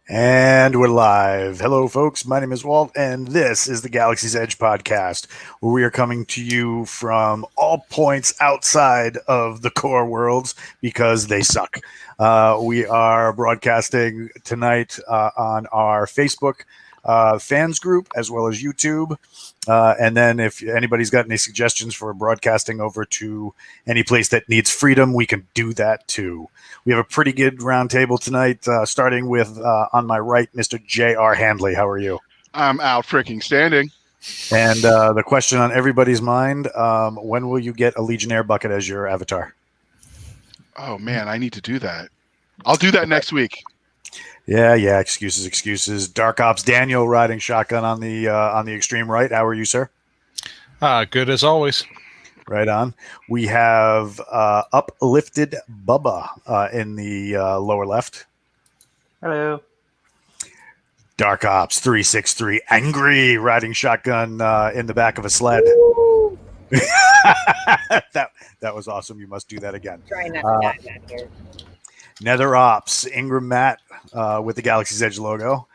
And we're live. Hello, folks. My name is Walt, and this is the Galaxy's Edge podcast, where we are coming to you from all points outside of the core worlds because they suck. We are broadcasting tonight on our Facebook fans group as well as YouTube. And then if anybody's got any suggestions for broadcasting over to any place that needs freedom, we can do that too. We have a pretty good roundtable tonight, starting with, on my right, Mr. J.R. Handley. How are you? I'm out freaking standing. And the question on everybody's mind, when will you get a Legionnaire bucket as your avatar? Oh, man, I need to do that. I'll do that next week. Yeah, excuses. Dark Ops Daniel riding shotgun on the extreme right. How are you, sir? Good as always. Right on. We have Uplifted Bubba in the lower left. Hello. Dark Ops 363 angry riding shotgun in the back of a sled. that was awesome. You must do that again. Try not to die back here. Nether Ops Ingram Matt with the Galaxy's Edge logo.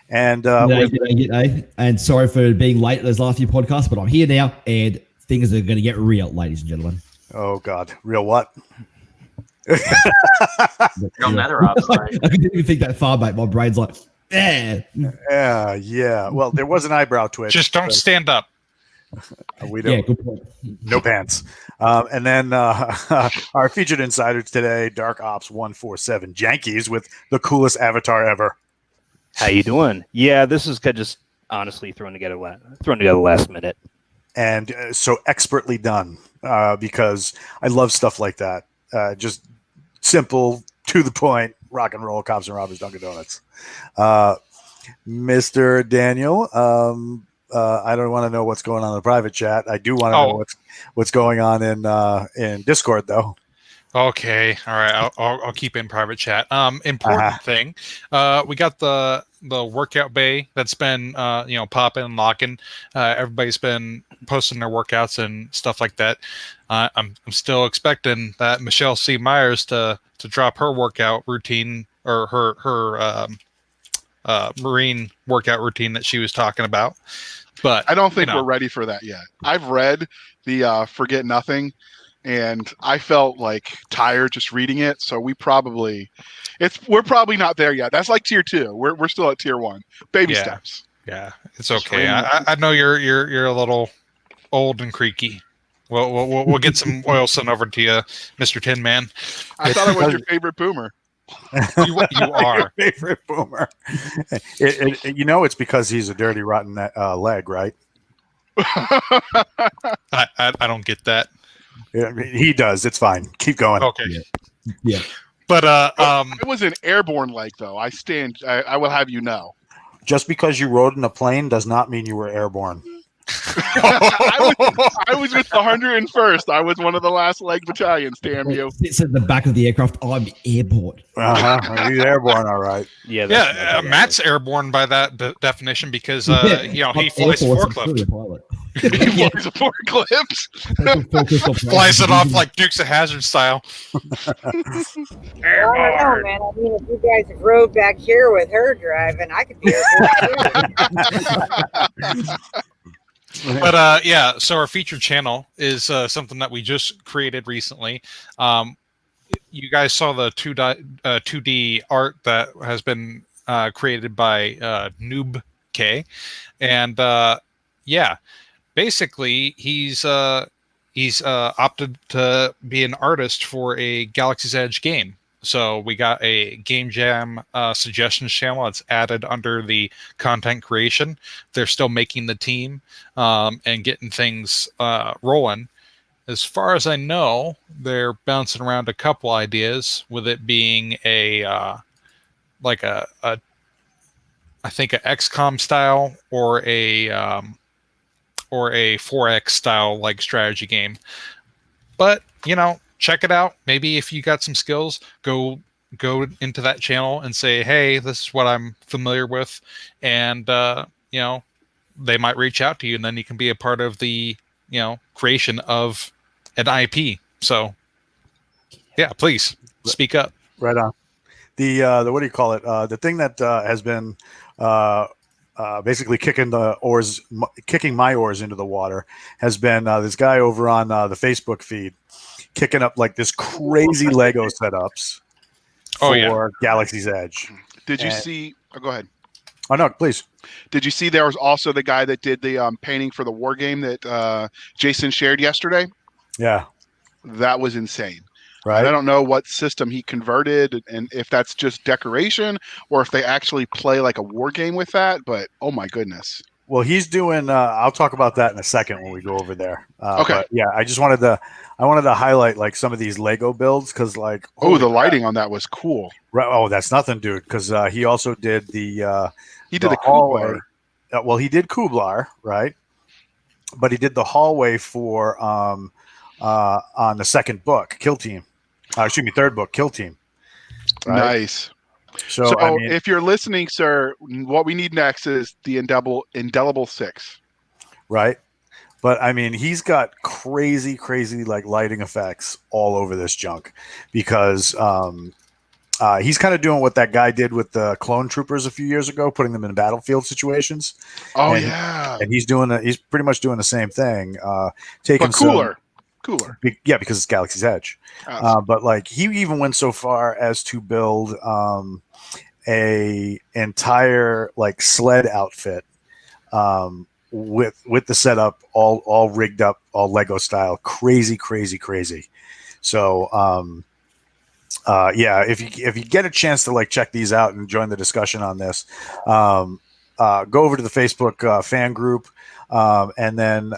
And and sorry for being late at those last few podcasts, but I'm here now and things are going to get real, ladies and gentlemen. Oh God, real what? Real Nether Ops, right? I didn't even think that far back. My brain's like, yeah. Well, there was an eyebrow twitch. Just don't stand up. We don't. Yeah, good point. No pants. And then our featured insider today, Dark Ops 147 Jankies with the coolest avatar ever. How you doing? Yeah, this is just honestly thrown together last minute. And so expertly done because I love stuff like that. Just simple, to the point, rock and roll, cops and robbers, Dunkin' Donuts. Mr. Daniel, I don't want to know what's going on in the private chat. I do want to know what's going on in Discord, though. Okay, all right. I'll keep it in private chat. Important thing. We got the workout bay that's been popping and locking. Everybody's been posting their workouts and stuff like that. I'm still expecting that Michelle C. Myers to drop her workout routine or her marine workout routine that she was talking about. But I don't think we're ready for that yet. I've read the Forget Nothing, and I felt like tired just reading it. So we're probably not there yet. That's like tier 2. We're still at tier 1. Baby steps. Yeah, it's okay. I know you're a little old and creaky. We'll get some oil sent over to you, Mr. Tin Man. I thought I was your favorite boomer. You are favorite boomer. It's because he's a dirty, rotten leg, right? I don't get that. Yeah, he does. It's fine. Keep going. Okay. Yeah. But it was an airborne leg, though. I will have you know. Just because you rode in a plane does not mean you were airborne. I was with the 101st. I was one of the last leg battalions, damn you. Sits at the back of the aircraft. I'm airborne. He's airborne, all right. Yeah, Matt's airborne by that definition because he flies forklift. He flies a forklift. Flies it off like Dukes of Hazzard style. I don't know, man. I mean, if you guys rode back here with her driving, I could be airborne. But so our featured channel is something that we just created recently. You guys saw the 2D art that has been created by Noob K, and basically he's opted to be an artist for a Galaxy's Edge game. So we got a Game Jam suggestions channel that's added under the content creation. They're still making the team and getting things rolling. As far as I know, they're bouncing around a couple ideas, with it being I think a XCOM style or a 4X style like strategy game. But check it out. Maybe if you got some skills, go into that channel and say, hey, this is what I'm familiar with. And, they might reach out to you, and then you can be a part of the, creation of an IP. So, yeah, please speak up. Right on. the what do you call it? The thing that has been basically kicking my oars into the water has been this guy over on the Facebook feed kicking up like this crazy Lego setups for Galaxy's Edge. Did you see? Oh, go ahead. Oh no, please. Did you see there was also the guy that did the painting for the war game that Jason shared yesterday? Yeah, that was insane. right. I don't know what system he converted and if that's just decoration or if they actually play like a war game with that. But oh my goodness. Well, he's doing. I'll talk about that in a second when we go over there. Okay. But yeah, I just wanted to. I wanted to highlight like some of these Lego builds because like. Oh, the lighting on that was cool. Right. Oh, that's nothing, dude. Because he also did the. He did the hallway. Kublar. Well, he did Kublar, right? But he did the hallway for on the second book, Kill Team. Third book, Kill Team. Right? Nice. So I mean, if you're listening, sir, what we need next is the indelible 6. right? But I mean, he's got crazy like lighting effects all over this junk because he's kind of doing what that guy did with the clone troopers a few years ago, putting them in battlefield situations. Oh and, yeah, and he's pretty much doing the same thing. Taking but cooler. Yeah, because it's Galaxy's Edge. But like he even went so far as to build a entire like sled outfit with the setup all rigged up, all Lego style, crazy. So yeah, if you get a chance to like check these out and join the discussion on this, go over to the Facebook fan group, and then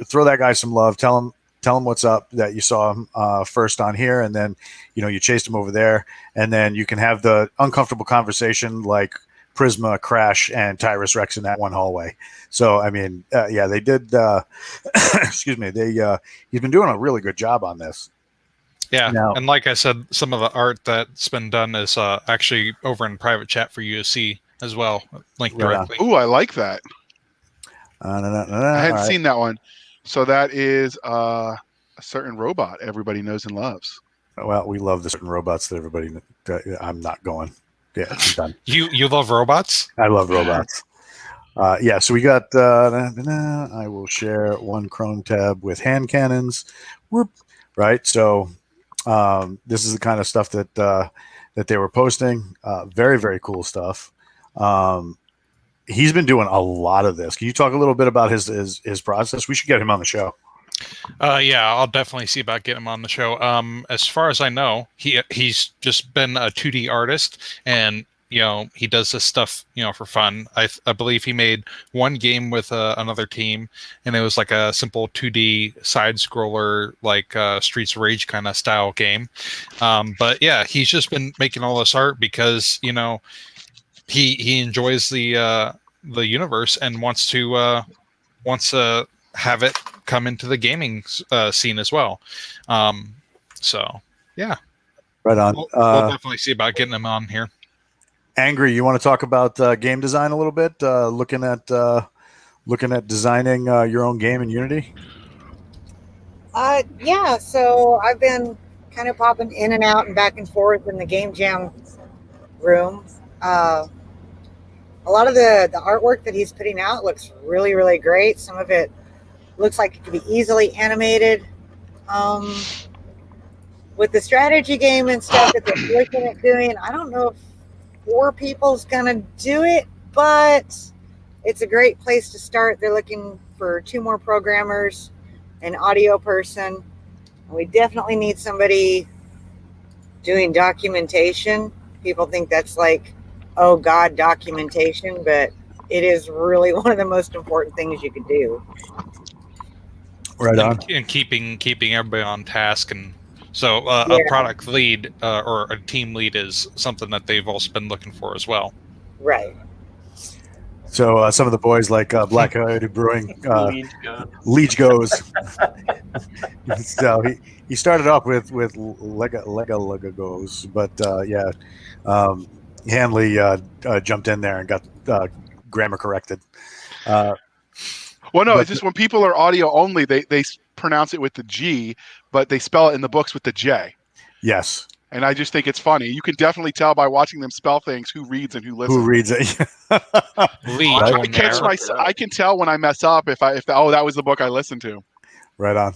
throw that guy some love. Tell him what's up, that you saw him first on here, and then you chased him over there, and then you can have the uncomfortable conversation like Prisma, Crash, and Tyrus Rex in that one hallway. So I mean, yeah, they did. Excuse me, he's been doing a really good job on this. Yeah, Now, and like I said, some of the art that's been done is actually over in private chat for you to see as well, linked directly. Ooh, I like that. I I hadn't seen that one. So that is a certain robot everybody knows and loves. Well, we love the certain robots that everybody. I'm not going. Yeah, I'm done. You love robots? I love robots. Yeah, so we got. I will share one Chrome tab with hand cannons. Whoop. Right. So this is the kind of stuff that they were posting. Very, very cool stuff. He's been doing a lot of this. Can you talk a little bit about his process? We should get him on the show. Yeah, I'll definitely see about getting him on the show. As far as I know, he's just been a 2D artist, and he does this stuff for fun. I believe he made one game with another team, and it was like a simple 2D side scroller, like Streets of Rage kind of style game. But yeah, he's just been making all this art because he enjoys the universe and wants to have it come into the gaming scene as well. So yeah, right on. We'll definitely see about getting him on here. Angry, you want to talk about game design a little bit? Looking at designing your own game in Unity. Yeah. So I've been kind of popping in and out and back and forth in the game jam room. A lot of the artwork that he's putting out looks really, really great. Some of it looks like it could be easily animated. With the strategy game and stuff that they're looking at doing, I don't know if 4 people's gonna do it, but it's a great place to start. They're looking for 2 more programmers, an audio person, and we definitely need somebody doing documentation. People think that's like, oh God, documentation, but it is really one of the most important things you could do. Right on. And keeping everybody on task, and so a product lead or a team lead is something that they've also been looking for as well. Right. So some of the boys like Black Coyote Brewing, Leej goes. So he started off with Lega goes, but yeah, Hanley jumped in there and got grammar corrected. Well, no, it's just when people are audio only, they pronounce it with the G, but they spell it in the books with the J. Yes. and I just think it's funny. You can definitely tell by watching them spell things who reads and who listens. Who reads it? Leej I on can catch there. I can tell when I mess up if that was the book I listened to. Right on.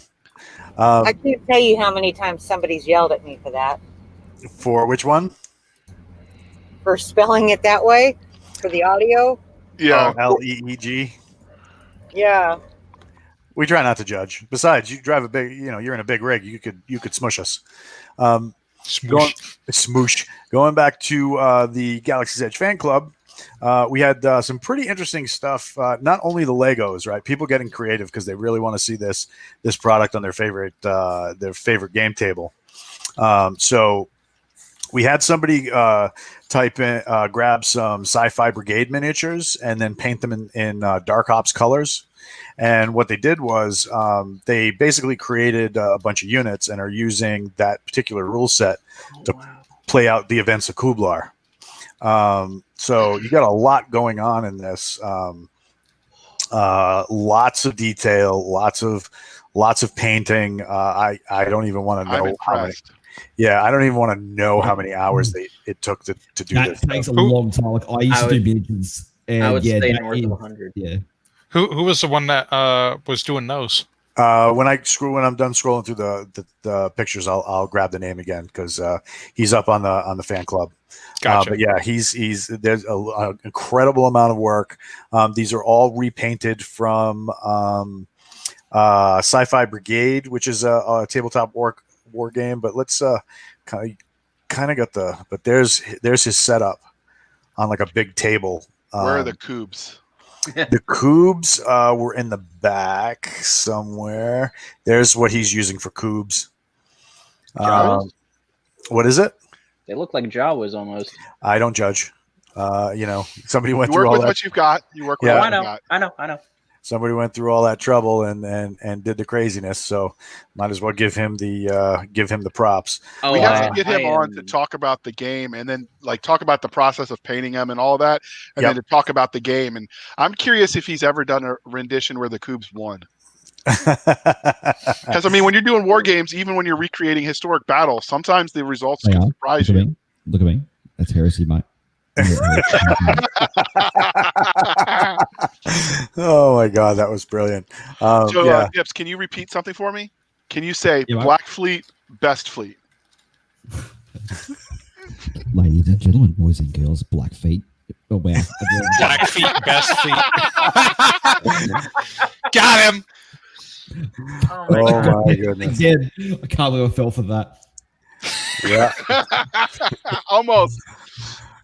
I can't tell you how many times somebody's yelled at me for that. For which one? For spelling it that way for the audio. Yeah. Leeg. Yeah. We try not to judge. Besides, you drive a big, you're in a big rig. You could smush us. Smoosh. Going back to the Galaxy's Edge fan club, we had some pretty interesting stuff. Not only the Legos, right? People getting creative because they really want to see this product on their favorite game table. So we had somebody grab some Sci-Fi Brigade miniatures and then paint them in Dark Ops colors. And what they did was they basically created a bunch of units and are using that particular rule set to play out the events of Kublar. So you got a lot going on in this. Lots of detail, lots of painting. I don't even want to know how many. Yeah, I don't even want to know how many hours it took to do this. That takes a long time. Like I used to do miniatures, and I would say that north is- of 100. Yeah. Who was the one that was doing those? When I'm done scrolling through the pictures, I'll grab the name again because he's up on the fan club. Gotcha. But yeah, he's there's an incredible amount of work. These are all repainted from Sci-Fi Brigade, which is a tabletop war game. But let's kind of got but there's his setup on like a big table. Where are the cubes? The cubes were in the back somewhere. There's what he's using for cubes. Jawas? What is it? They look like Jawas almost. I don't judge. Somebody went You through work all with that. what you've got. You work with Yeah. what I you've know. got. I know. Somebody went through all that trouble and did the craziness. So might as well give him the props. Oh, We have to get I him on am- to talk about the game and then like talk about the process of painting them and all that, and Yep. then to talk about the game. And I'm curious if he's ever done a rendition where the cubes won. Because I mean, when you're doing war games, even when you're recreating historic battles, sometimes the results Hang can on. surprise Look at you. me. Look at me. That's heresy, mate. Oh my god, that was brilliant. Yeah. Dips, can you repeat something for me? Can you say Yeah, what? Black Fleet, Best Fleet? Ladies and gentlemen, boys and girls, black feet. Oh wow. Black feet, best feet. Got him. Oh my Oh God. my goodness. Again, I can't believe I fell for that. Yeah. Almost.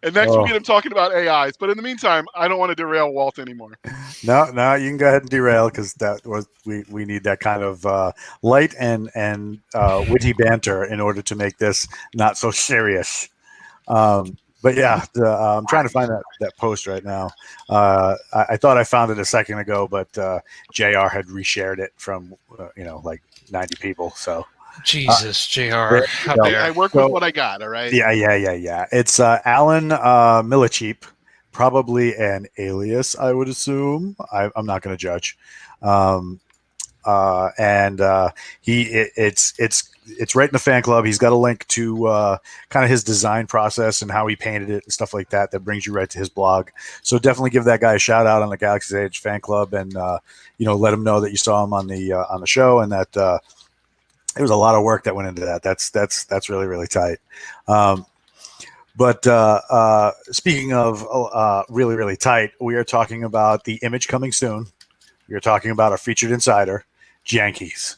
And next Oh. we'll get him talking about AIs. But in the meantime, I don't want to derail Walt anymore. No, you can go ahead and derail because that was we need that kind of light and witty banter in order to make this not so serious. But yeah, I'm trying to find that post right now. I thought I found it a second ago, but JR had reshared it from like 90 people. So Jesus, JR. How yeah. dare. I work So- with what I got, all right? yeah. It's Alan Milicheap, probably an alias, I would assume. I'm not going to judge. It's right in the fan club. He's got a link to kind of his design process and how he painted it and stuff like that. That brings you right to his blog. So definitely give that guy a shout out on the Galaxy's Edge fan club, and let him know that you saw him on the show, and that there was a lot of work that went into that. That's really, really tight. But speaking of really, really tight, we are talking about the image coming soon. We are talking about our featured insider, Jankies.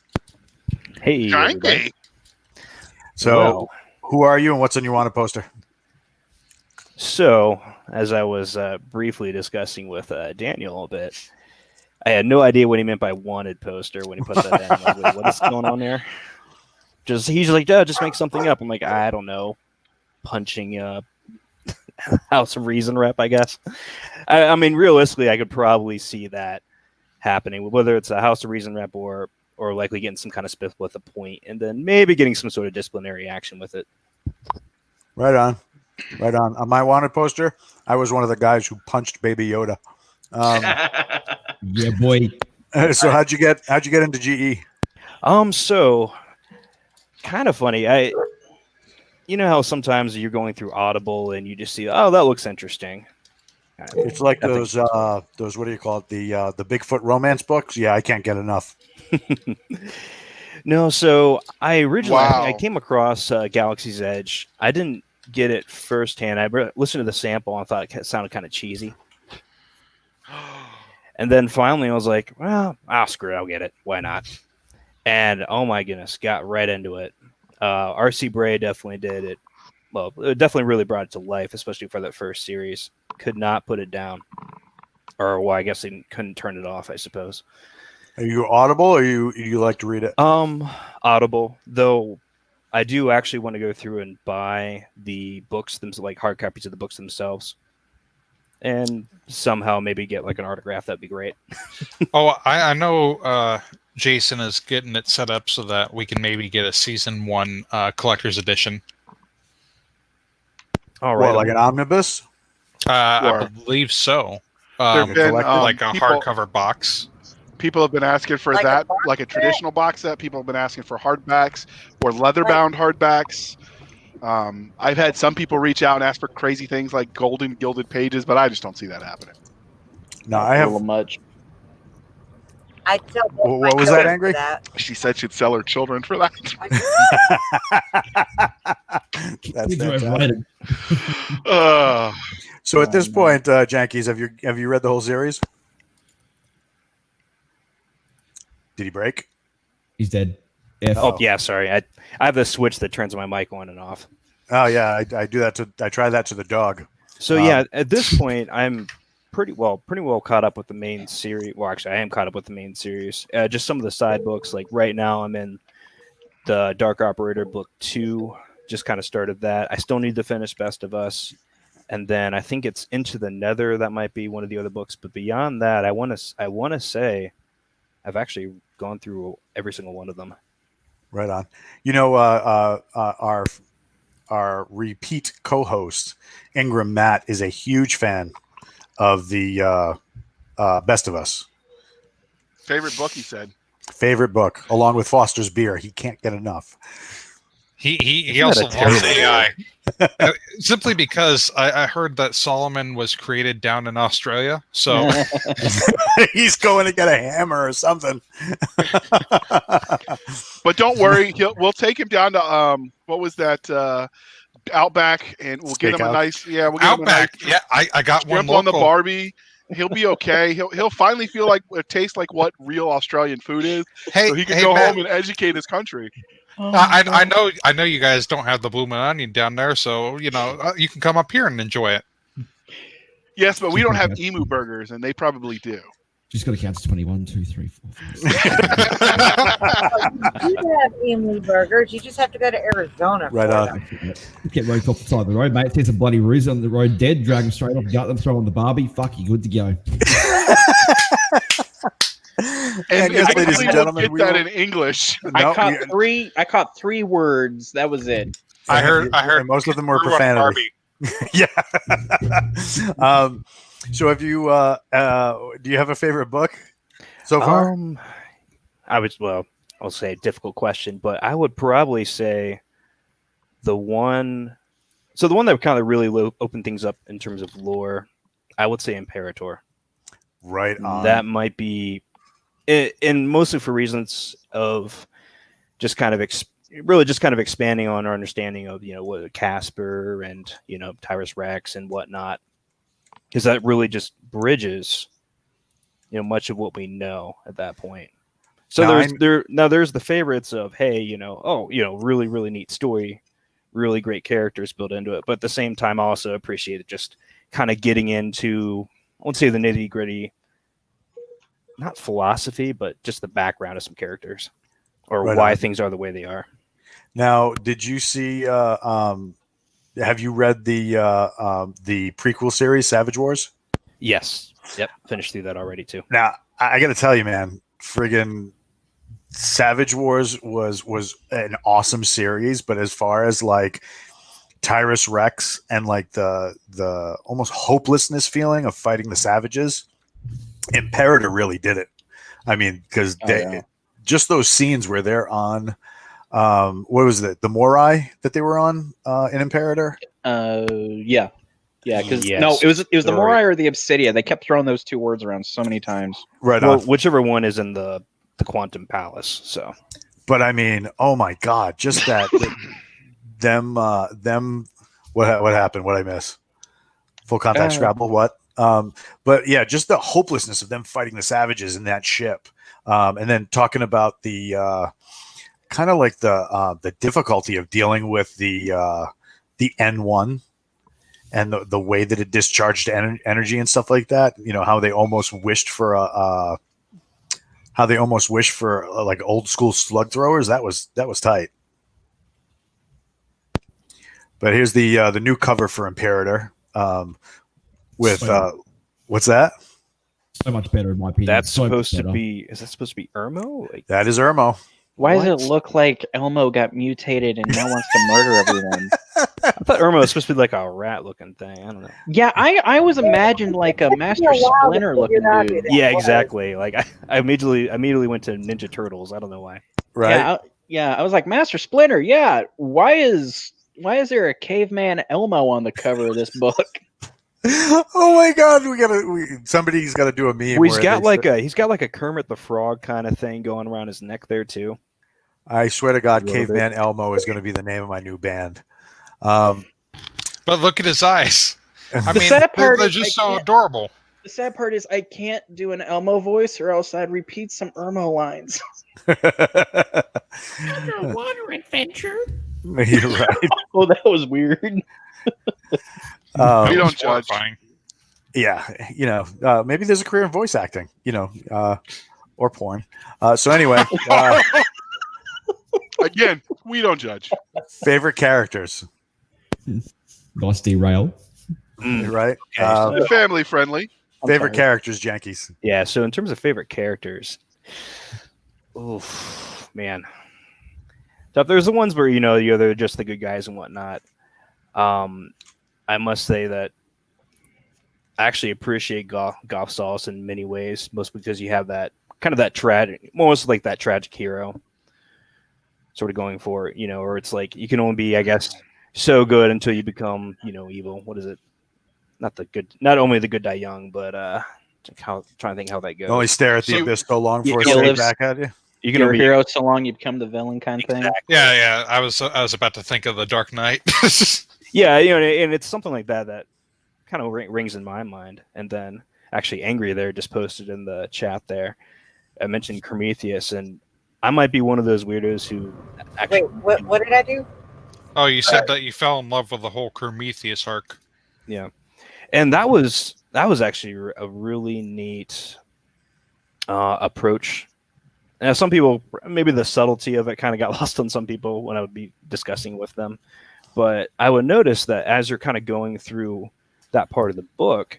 Hey, everybody. Janky. So, Well, who are you and what's on your wanted poster? so as I was briefly discussing with Daniel a bit, I had no idea what he meant by wanted poster when he put that down. I'm like, wait, what is going on there? He's like, just make something up. I'm like, I don't know, punching House of Reason rep, I guess. I mean, realistically, I could probably see that happening, whether it's a House of Reason rep or likely getting some kind of spiff with a point, and then maybe getting some sort of disciplinary action with it. Right on. On my wanted poster, I was one of the guys who punched Baby Yoda. Yeah, boy. So how'd you get into GE? So kind of funny. you know how sometimes you're going through Audible and you just see, oh, that looks interesting. It's like I think those what do you call it? The Bigfoot romance books. Yeah, I can't get enough. No, so I originally I Wow. came across Galaxy's Edge. I didn't get it firsthand. I listened to the sample and thought it sounded kind of cheesy. And then finally I was like, well, screw it, I'll get it. Why not? And oh my goodness, got right into it. RC Bray definitely did it. Well, it definitely really brought it to life, especially for that first series. Could not put it down. Or, well, I guess they couldn't turn it off, I suppose. Are you Audible, or you like to read it? Audible, though I do actually want to go through and buy the books, like hard copies of the books themselves. And somehow maybe get like an autograph. That'd be great. Oh, I know Jason is getting it set up so that we can maybe get a season 1 collector's edition. All right. What, like an omnibus? I believe so. There've been, like a people- hardcover box. People have been asking for Like a that, box like a set? traditional box set. People have been asking for hardbacks or leather-bound hardbacks. I've had some people reach out and ask for crazy things like golden gilded pages, but I just don't see that happening. No, That's I a have. little much. I'd sell both What my was that, children Angry? for that. She said she'd sell her children for that. That's Kids are fantastic. overrated. So at this point, Jankies, have you read the whole series? Did he break? He's dead. F. Oh, yeah, sorry. I have the switch that turns my mic on and off. Oh yeah, I do that I try that to the dog. So yeah, at this point, I'm pretty well caught up with the main series. Well, actually, I am caught up with the main series. Just some of the side books. Like right now, I'm in the Dark Operator book 2. Just kind of started that. I still need to finish Best of Us, and then I think it's Into the Nether. That might be one of the other books. But beyond that, I want to say I've actually gone through every single one of them. Right on. You know, our repeat co-host Ingram Matt is a huge fan of the Best of Us. Favorite book, he said. Favorite book, along with Foster's Beer. He can't get enough. He Isn't also that a loves terrible AI. Simply because I heard that Solomon was created down in Australia. So He's going to get a hammer or something. But don't worry, we'll take him down to what was that Outback, and we'll get him a Steakhouse? nice we'll get him a nice Outback. Yeah, I got one shrimp on the local. Barbie. He'll be okay. He'll finally feel like it tastes like what real Australian food is, Hey, so he can hey, go Matt, home and educate his country. I know you guys don't have the Bloomin' Onion down there, so you can come up here and enjoy it. Yes, but we don't have emu burgers, and they probably do. Just got to count to 21, 2, 3, 4, 5, 6. You do have emu burgers. You just have to go to Arizona. Right for on. them. Get roped off the side of the road, mate. There's a bloody ruse on the road dead, drag them straight off, gut them, throw on the Barbie. Fuck, you good to go. And yes, hopefully ladies and we'll gentlemen, get we that will- in English. No, I caught three words. That was it. I heard and most of them were Brew on profanity. Barbie. Yeah. So have you do you have a favorite book so far? I'll say difficult question, but I would probably say the one that kind of really opened things up in terms of lore, I would say Imperator. Right on. That might be it, and mostly for reasons of just kind of expanding on our understanding of what Casper and Tyrus Rex and whatnot, because that really just bridges much of what we know at that point. So there's the favorites of really really neat story, really great characters built into it, but at the same time I also appreciated just kind of getting into, I won't say the nitty gritty, not philosophy, but just the background of some characters or Right why on. things are the way they are. Now, did you see? Have you read the prequel series, Savage Wars? Yes. Yep. Finished through that already too. Now, I got to tell you, man, friggin' Savage Wars was an awesome series, but as far as like Tyrus Rex and like the almost hopelessness feeling of fighting the Savages, Imperator really did it. I mean, because just those scenes where they're on what was it? The Morai that they were on in Imperator. Yeah, because Yes. no, it was the Sorry. Morai or the Obsidia. They kept throwing those two words around so many times. Right Well, on. whichever one is in the Quantum Palace. So But I mean, oh my God, just that them. What happened? What I miss? Full contact Scrabble. What? But yeah, just the hopelessness of them fighting the savages in that ship, and then talking about the kind of like the difficulty of dealing with the N1 and the way that it discharged energy and stuff like that. You know how they almost wished for like old school slug throwers. That was tight. But here's the new cover for Imperator. With what's that? So much better in my opinion. that's So much supposed to better. be. Is that supposed to be Irmo? Like, That is Irmo. Why What? does it look like Elmo got mutated and now wants to murder everyone? I thought Irmo was supposed to be like a rat-looking thing. I don't know. Yeah, I was imagined like a Master Splinter looking dude. Yeah, exactly. Like I immediately went to Ninja Turtles. I don't know why. Right. Yeah, I was like Master Splinter. Yeah, why is there a caveman Elmo on the cover of this book? Oh my God, somebody's got to do a meme. Well, he's where got they like a Kermit the Frog kind of thing going around his neck there too. I swear to God, A little Caveman Elmo is going to be the name of my new band. But look at his eyes. I The mean, sad part they're is just I so can't- adorable. The sad part is I can't do an Elmo voice, or else I'd repeat some Irmo lines. Underwater adventure. You're right. Oh, that was weird. We That don't was judge. horrifying. Yeah, maybe there's a career in voice acting, or porn. So anyway, Again, we don't judge. favorite characters, Nice derail. right? Okay, Family friendly. Favorite characters, Yankees. Yeah. So in terms of favorite characters, oof, man. So if there's the ones where they're just the good guys and whatnot. I must say that I actually appreciate Goff Sauce in many ways, most because you have that kind of that tragic, almost like that tragic hero sort of going for it, or it's like you can only be, I guess, so good until you become, evil. What is it? Not only the good die young, but trying to think how that goes. You only stare at the So- abyss so long before it Yeah, stares lives- back at you. You can You're a only hero so long you become the villain kind of thing. Exactly. Yeah. I was about to think of the Dark Knight. Yeah, and it's something like that kind of rings in my mind. And then actually, Angry there just posted in the chat there. I mentioned Prometheus, and I might be one of those weirdos who actually. Wait, what did I do? Oh, you said that you fell in love with the whole Prometheus arc. Yeah, and that was actually a really neat approach. And some people, maybe the subtlety of it kind of got lost on some people when I would be discussing with them. But I would notice that as you're kind of going through that part of the book,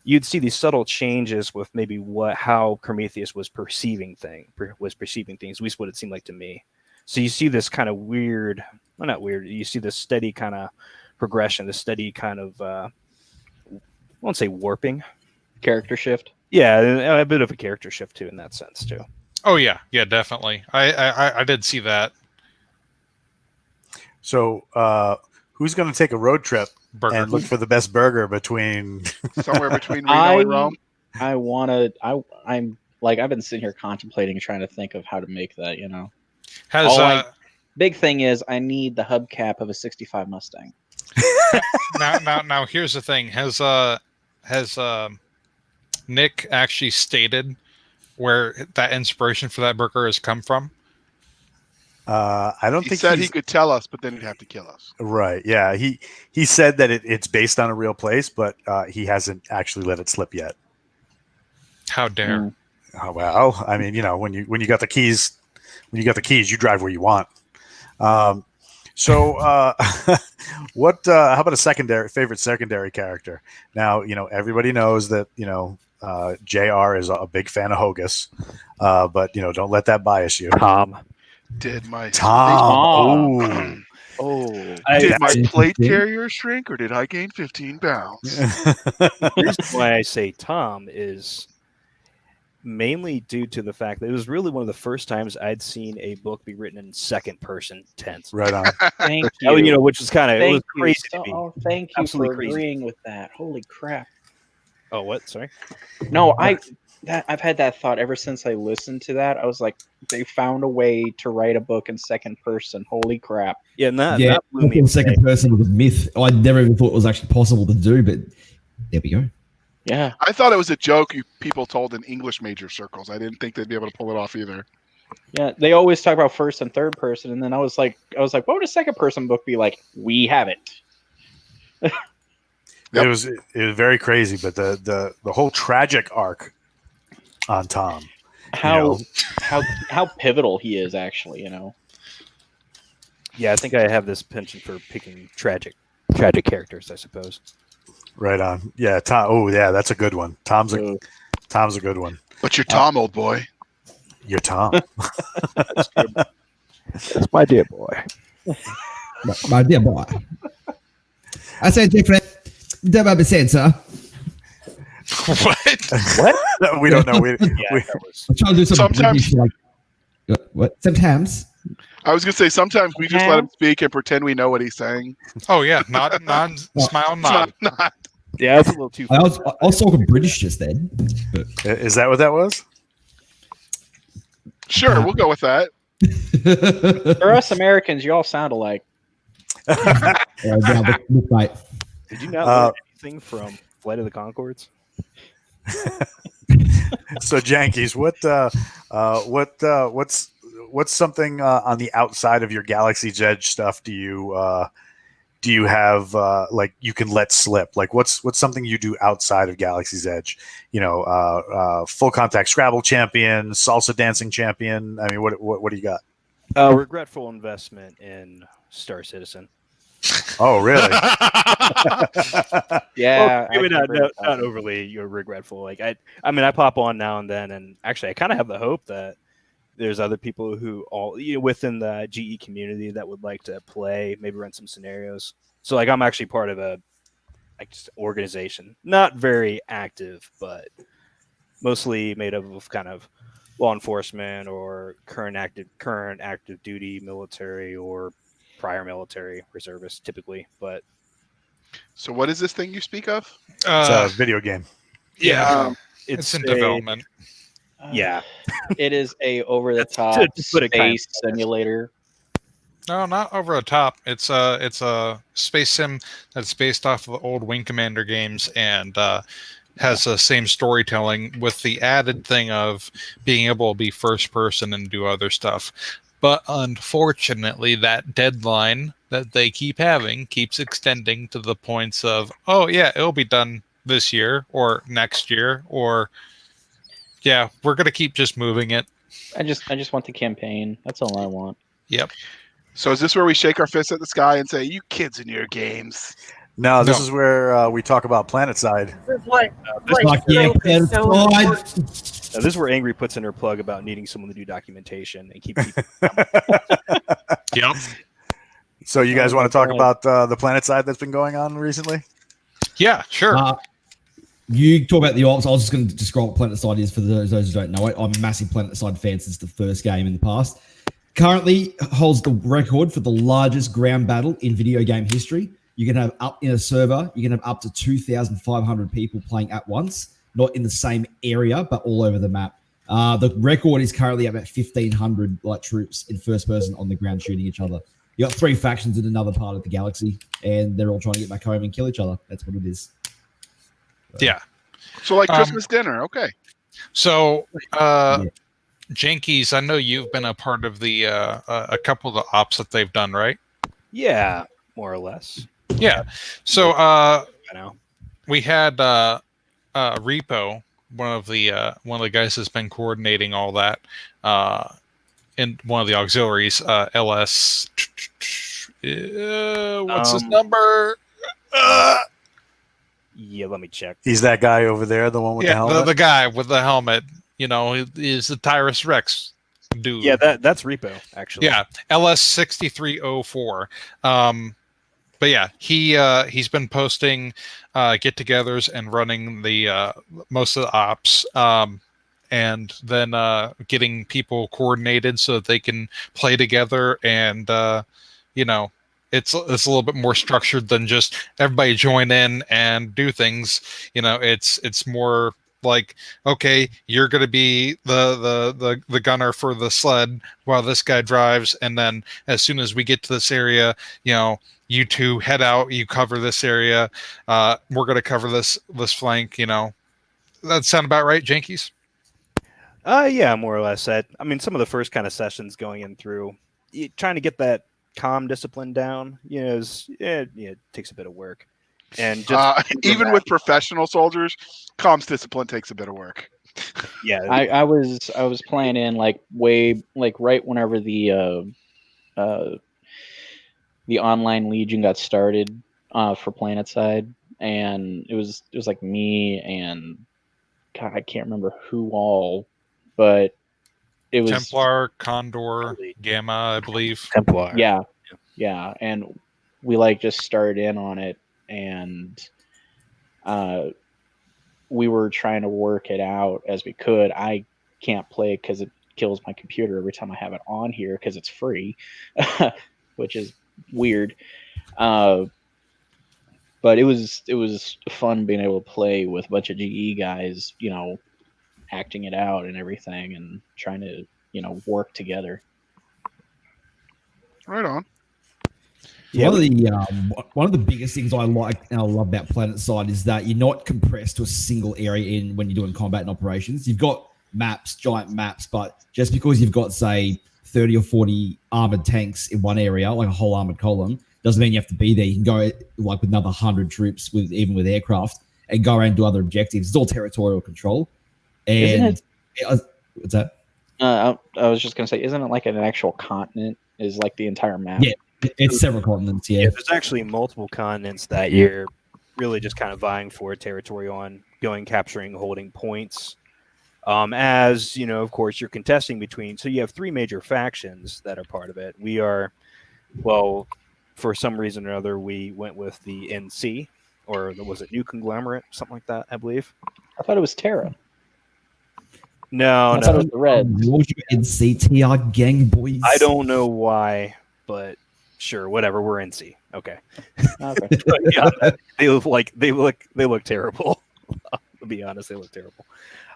you'd see these subtle changes with maybe how Prometheus was perceiving things, at least what it seemed like to me. So you see this kind of weird, well, not weird, you see this steady kind of progression, this steady kind of, I won't say warping. Character shift. Yeah, a bit of a character shift too in that sense too. Oh yeah, definitely. I did see that. So, who's going to take a road trip Burger. and look for the best burger between? Somewhere between Reno and Rome. I'm like, I've been sitting here contemplating, trying to think of how to make that, Has Big thing is I need the hubcap of a 65 Mustang. now here's the thing. Has Nick actually stated where that inspiration for that burger has come from? I don't He think said he could tell us, but then he'd have to kill us. Right. Yeah. He said that it's based on a real place, but he hasn't actually let it slip yet. How dare? Oh, well, I mean, when you got the keys, you drive where you want. So what? How about a favorite secondary character? Now, everybody knows that JR is a big fan of Hogus, but don't let that bias you. Tom. Did my Tom. Tom. Oh. Did my That's plate interesting. carrier shrink, or did I gain 15 pounds? The reason why I say Tom is mainly due to the fact that it was really one of the first times I'd seen a book be written in second person tense. Right on. Thank Oh, you. which is kind of Thank you. crazy to me. Oh, thank you Absolutely for crazy. agreeing with that. Holy crap! Oh, what? Sorry. No, I've had that thought ever since I listened to that. I was like, they found a way to write a book in second person. Holy crap! Yeah, and that, Yeah, that blew me away. second person was a myth. I never even thought it was actually possible to do, but there we go. Yeah, I thought it was a joke people told in English major circles. I didn't think they'd be able to pull it off either. yeah. They always talk about first and third person, and then I was like, what would a second person book be like? We have it. Yep. It was very crazy, but the whole tragic arc on Tom. How pivotal he is, actually. Yeah, I think I have this penchant for picking tragic characters, I suppose. Right on. Yeah, Tom. Oh, yeah, that's a good one. Tom's a good one. But you're Tom, old boy. You're Tom. That's my dear boy. My dear boy. I say different. Don't make sense, sir. What? We don't know. That was I'm trying to do something Sometimes- British, like what? Sometimes. I was gonna say sometimes we just let him speak and pretend we know what he's saying. Oh yeah, nod, smile, nod. Not. yeah, that's a little too. I was talking British just then. But Is that what that was? Sure, we'll go with that. For us Americans, you all sound alike. look, mate. Did you not learn anything from Flight of the Conchords? So Jankies, what's something on the outside of your Galaxy's Edge stuff do you have like you can let slip? Like what's something you do outside of Galaxy's Edge? Full contact Scrabble champion, salsa dancing champion. I mean, what do you got? Regretful investment in Star Citizen. Oh, really? Yeah, Well, maybe I not, can agree with that. not overly regretful. Like I mean, I pop on now and then, and actually, I kind of have the hope that there's other people who within the GE community that would like to play, maybe run some scenarios. So like, I'm actually part of a just organization, not very active, but mostly made up of kind of law enforcement or current active duty military or prior military reservists typically. But So what is this thing you speak of? It's a video game. Yeah, it's it's in a- development. Yeah, It is a over-the-top to put it kind of- space simulator. No, not over the top. It's a space sim that's based off of the old Wing Commander games and has the same storytelling with the added thing of being able to be first person and do other stuff. But unfortunately, that deadline that they keep having keeps extending to the points of, oh yeah, it'll be done this year or next year, or yeah, we're gonna keep just moving it. I just want the campaign. That's all I want. Yep. So is this where we shake our fists at the sky and say, "You kids in your games"? No, this No. is where we talk about PlanetSide. Like, Like, yeah, it's so fine. important. this is where Angry puts in her plug about needing someone to do documentation and keep people. Yep. So you guys want to talk God. about the PlanetSide that's been going on recently? Yeah, sure. You talk about the ops. I was just going to describe what PlanetSide is for those who don't know it. I'm a massive PlanetSide fan since the first game in the past. Currently holds the record for the largest ground battle in video game history. You can have up in a server, you can have up to 2,500 people playing at once, not in the same area, but all over the map. The record is currently about 1,500 troops in first person on the ground shooting each other. You got 3 factions in another part of the galaxy, and they're all trying to get back home and kill each other. That's what it is. Yeah. So like Um, Christmas dinner, okay. So, Yeah. Jankies, I know you've been a part of the a couple of the ops that they've done, right? Yeah, more or less. Yeah. So, I know. we had Repo, one of the guys that's been coordinating all that, in one of the auxiliaries, LS. What's his number? Yeah, let me check. He's that guy over there, the one with the Yeah, helmet. the guy with the helmet. Is the Tyrus Rex dude. Yeah, that's Repo actually. Yeah, LS6304. But yeah, he's been posting get-togethers and running the most of the ops. and then getting people coordinated so that they can play together, and you know, it's a little bit more structured than just everybody join in and do things. You know, it's more like, okay, you're going to be the gunner for the sled while this guy drives, and then as soon as we get to this area, you know, you two head out, you cover this area, we're going to cover this flank. You know, that sound about right, Jankies? Yeah, more or less. I mean, some of the first kind of sessions going in through, trying to get that calm discipline down, you know, it takes a bit of work. And just even with professional soldiers, comms discipline takes a bit of work. Yeah, I was playing in like right whenever the online Legion got started for PlanetSide, and it was like me and God, I can't remember who all, but it was Templar, Condor, Gamma, I believe. Templar. Yeah, and we like just started in on it, and we were trying to work it out as we could. I can't play because it kills my computer every time I have it on here because it's free, which is weird. But it was fun being able to play with a bunch of GE guys, you know, acting it out and everything, and trying to, you know, work together. Right on. Yeah, one of the biggest things I like and I love about PlanetSide is that you're not compressed to a single area when you're doing combat and operations. You've got maps, giant maps, but just because you've got, say, 30 or 40 armored tanks in one area, like a whole armored column, doesn't mean you have to be there. You can go like with another 100 troops, even with aircraft, and go around and do other objectives. It's all territorial control. And what's that? I was just gonna say, isn't it like an actual continent? Is like the entire map? Yeah. It's several continents, yeah. There's actually multiple continents that you're really just kind of vying for territory on, going, capturing, holding points. As, you know, of course, you're contesting between. So you have three major factions that are part of it. We are, well, for some reason or other, we went with the NC, or was it New Conglomerate, something like that, I believe. I thought it was Terra. No, I thought it was the Reds. NCTR gang boys. I don't know why, but sure, whatever. We're NC. Okay. Okay. Yeah, they look terrible. To be honest, they look terrible.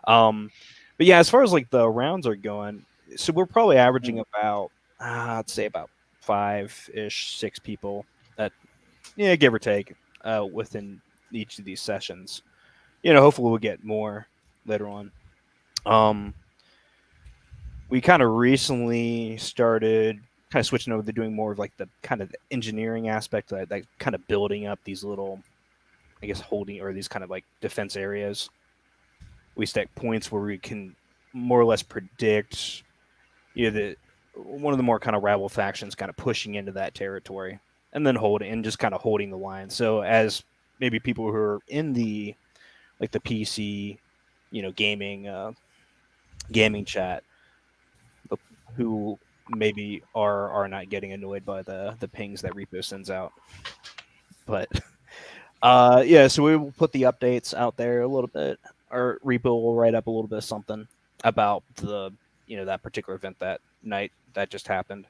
But yeah, as far as like the rounds are going, so we're probably averaging about I'd say about 5-ish, 6 people that, yeah, give or take, within each of these sessions. You know, hopefully we'll get more later on. We kind of recently started kind of switching over to doing more of like the kind of engineering aspect, like kind of building up these little, I guess, holding, or these kind of like defense areas. We stack points where we can more or less predict, you know, one of the more kind of rival factions kind of pushing into that territory and then just kind of holding the line. So as maybe people who are in the, like the PC, you know, gaming chat, who maybe are not getting annoyed by the pings that Repo sends out. But yeah, so we will put the updates out there a little bit, or Repo will write up a little bit of something about the, you know, that particular event that night that just happened.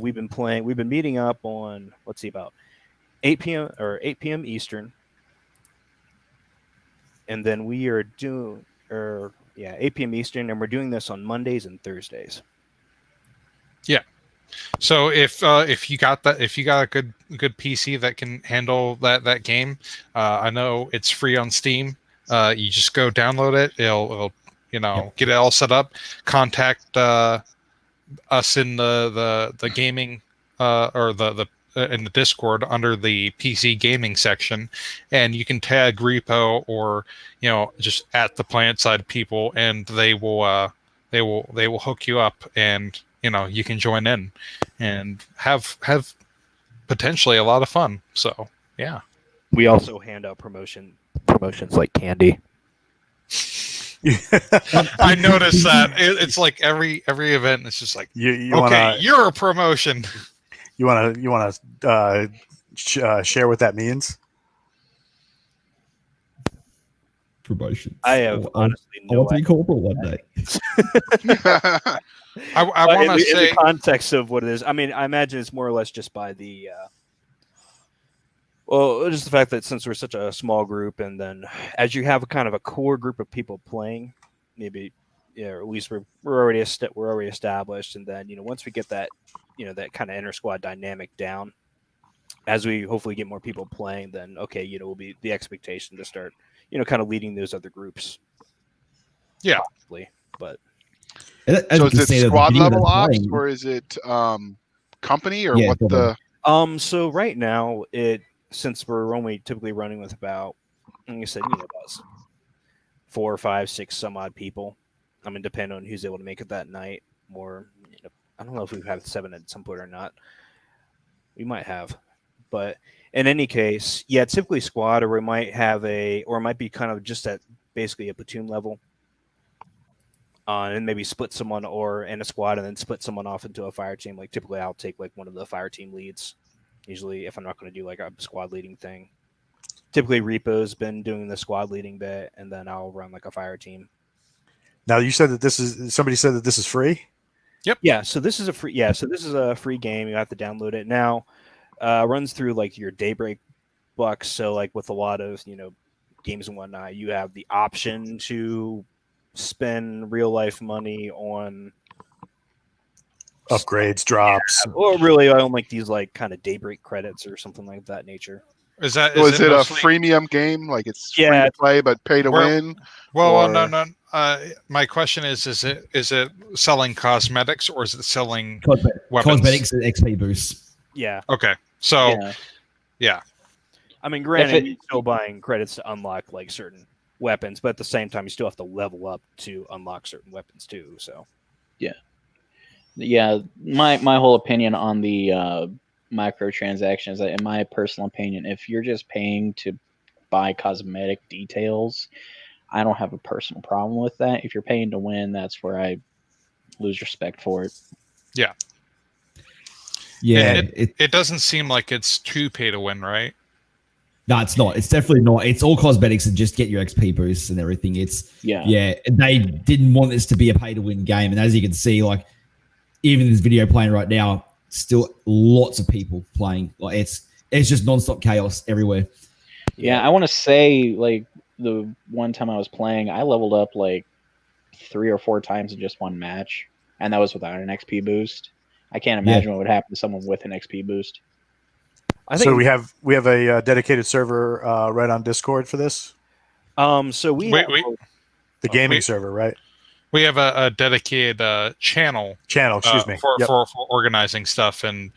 We've been meeting up on, let's see, about 8 p.m. Eastern. And then we are 8 p.m. Eastern, and we're doing this on Mondays and Thursdays. Yeah. So if you got a good PC that can handle that game, I know it's free on Steam. You just go download it. It'll get it all set up. Contact us in the gaming or the in the Discord under the PC gaming section, and you can tag Repo or, you know, just at the PlanetSide people, and they will hook you up, and, you know, you can join in and have potentially a lot of fun. So yeah, we also hand out promotions like candy. I noticed that it's like every event. It's just like, you're a promotion. You want to share what that means? promotions. I have honestly I no want to be idea. corporal one day. I want to in say the context of what it is. I mean, I imagine it's more or less just by the well, just the fact that since we're such a small group, and then as you have a kind of a core group of people playing, maybe or at least we're already established, and then once we get that that kind of inter squad dynamic down, as we hopefully get more people playing, then okay, will be the expectation to start kind of leading those other groups. Yeah. Possibly, but. So is it squad level ops or is it company or what the? So right now since we're only typically running with about, like I said, about 4, 5, 6 some odd people. I mean, depending on who's able to make it that night. Or I don't know if we've had 7 at some point or not. We might have, but in any case, yeah, typically squad, or we might have it might be kind of just at basically a platoon level. And maybe split someone in a squad and then split someone off into a fire team. Like typically I'll take like one of the fire team leads. Usually if I'm not going to do like a squad leading thing. Typically Repo's been doing the squad leading bit, and then I'll run like a fire team. Now you said that somebody said that this is free? Yep. Yeah, so this is a free game. You have to download it. Now runs through like your Daybreak bucks. So like with a lot of, games and whatnot, you have the option to spend real life money on upgrades, drops, or really on like these like kind of Daybreak credits or something like that nature. Is it a freemium game? Like it's free to play but pay to win? Well, no. My question is it selling cosmetics or is it selling weapons? Cosmetics and XP boosts. Yeah. Okay. So yeah. I mean, granted, you're still buying credits to unlock like certain weapons, but at the same time you still have to level up to unlock certain weapons too. So yeah, my whole opinion on the microtransactions, in my personal opinion, if you're just paying to buy cosmetic details, I don't have a personal problem with that. If you're paying to win, that's where I lose respect for it. Yeah it doesn't seem like it's too pay to win, right? No, it's not. It's definitely not. It's all cosmetics and just get your XP boosts and everything. They didn't want this to be a pay-to-win game, and as you can see, like even this video playing right now, still lots of people playing. Like it's just nonstop chaos everywhere. Yeah, I want to say like the one time I was playing, I leveled up like 3 or 4 times in just one match, and that was without an XP boost. I can't imagine what would happen to someone with an XP boost. So we have a dedicated server right on Discord for this. So the gaming server, right? We have a dedicated channel. Excuse me. For organizing stuff and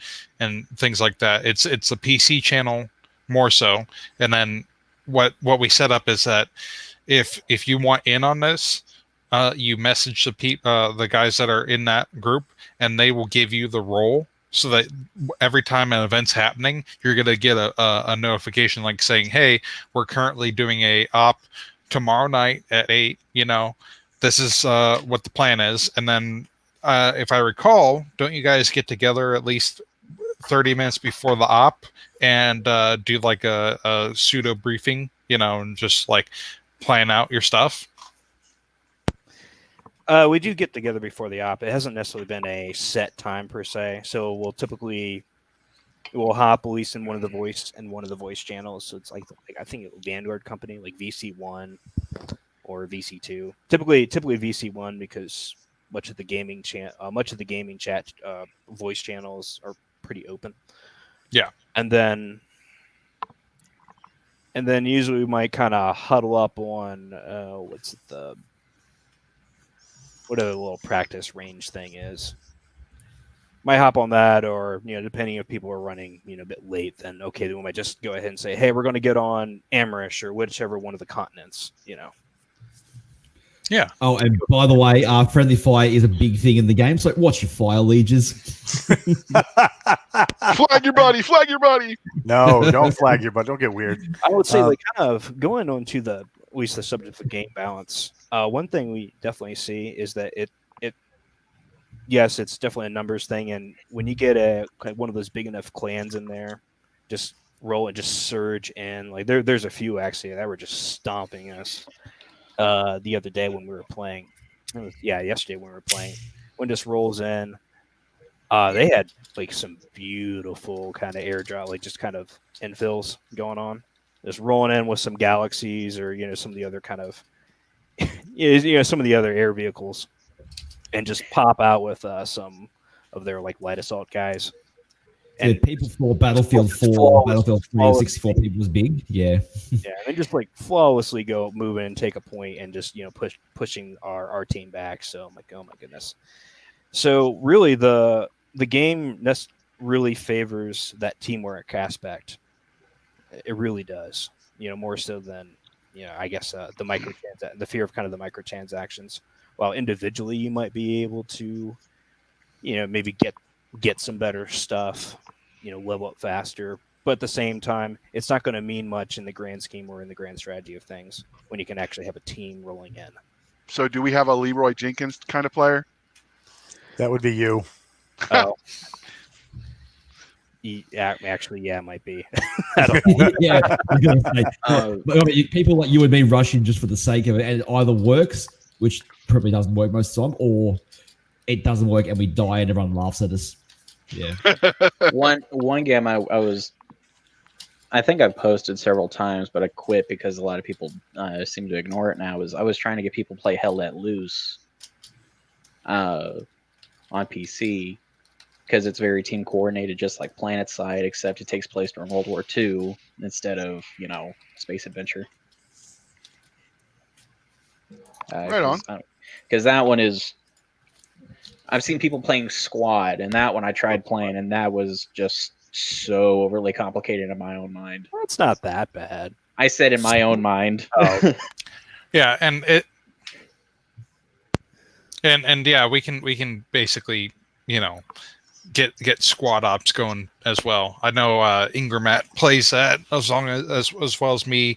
things like that. It's a PC channel more so, and then what we set up is that if you want in on this, you message the guys that are in that group, and they will give you the role. So that every time an event's happening, you're going to get a notification like saying, hey, we're currently doing a op tomorrow night at 8, this is what the plan is. And then if I recall, don't you guys get together at least 30 minutes before the op and do like a pseudo briefing, and just like plan out your stuff? We do get together before the op. It hasn't necessarily been a set time per se. So we'll hop at least in one of the voice channels. So it's like I think Vanguard company like VC1 or VC2. Typically VC1 because much of the gaming chat voice channels are pretty open. Yeah, and then usually we might kind of huddle up on whatever the little practice range thing is. Might hop on that, or depending if people are running a bit late, then okay, then we might just go ahead and say, hey, we're going to get on Amrish or whichever one of the continents. Yeah. Oh, and by the way, friendly fire is a big thing in the game. So watch your fire, Leeges. Flag your buddy. No, don't flag your buddy. Don't get weird. I would say, kind of going on to at least the subject of game balance. One thing we definitely see is that yes, it's definitely a numbers thing, and when you get one of those big enough clans in there, just roll and just surge in. Like there's a few actually that were just stomping us. the other day when we were playing. Yesterday when we were playing. When this rolls in, they had like some beautiful kind of airdrop, like just kind of infills going on. Just rolling in with some galaxies or some of the other kind of some of the other air vehicles, and just pop out with some of their like light assault guys. And people for Battlefield 4, Battlefield 3, and 64 people was big. Yeah. Yeah, and they just like flawlessly go move in and take a point and just pushing our team back. So I'm like, oh my goodness. So really the game really favors that teamwork aspect. It really does. More so than I guess the fear of kind of the microtransactions. While individually you might be able to maybe get some better stuff, level up faster. But at the same time, it's not going to mean much in the grand scheme or in the grand strategy of things when you can actually have a team rolling in. So do we have a Leroy Jenkins kind of player? That would be you. Oh. Yeah, actually, yeah, it might be. I don't know. Yeah. I was gonna say, but, I mean, people like you and me rushing just for the sake of it, and it either works, which probably doesn't work most of the time, or it doesn't work and we die and everyone laughs at us. Yeah. One game I think I've posted several times, but I quit because a lot of people seem to ignore it now. I was trying to get people to play Hell Let Loose on PC because it's very team coordinated, just like PlanetSide, except it takes place during World War II instead of space adventure. Right on. Because that one is. I've seen people playing Squad, and that one I tried playing, and that was just so overly complicated in my own mind. Well, it's not that bad. I said in my own mind. Oh. Yeah, and it and yeah, we can basically get squad ops going as well. I know Ingramat plays that as well as me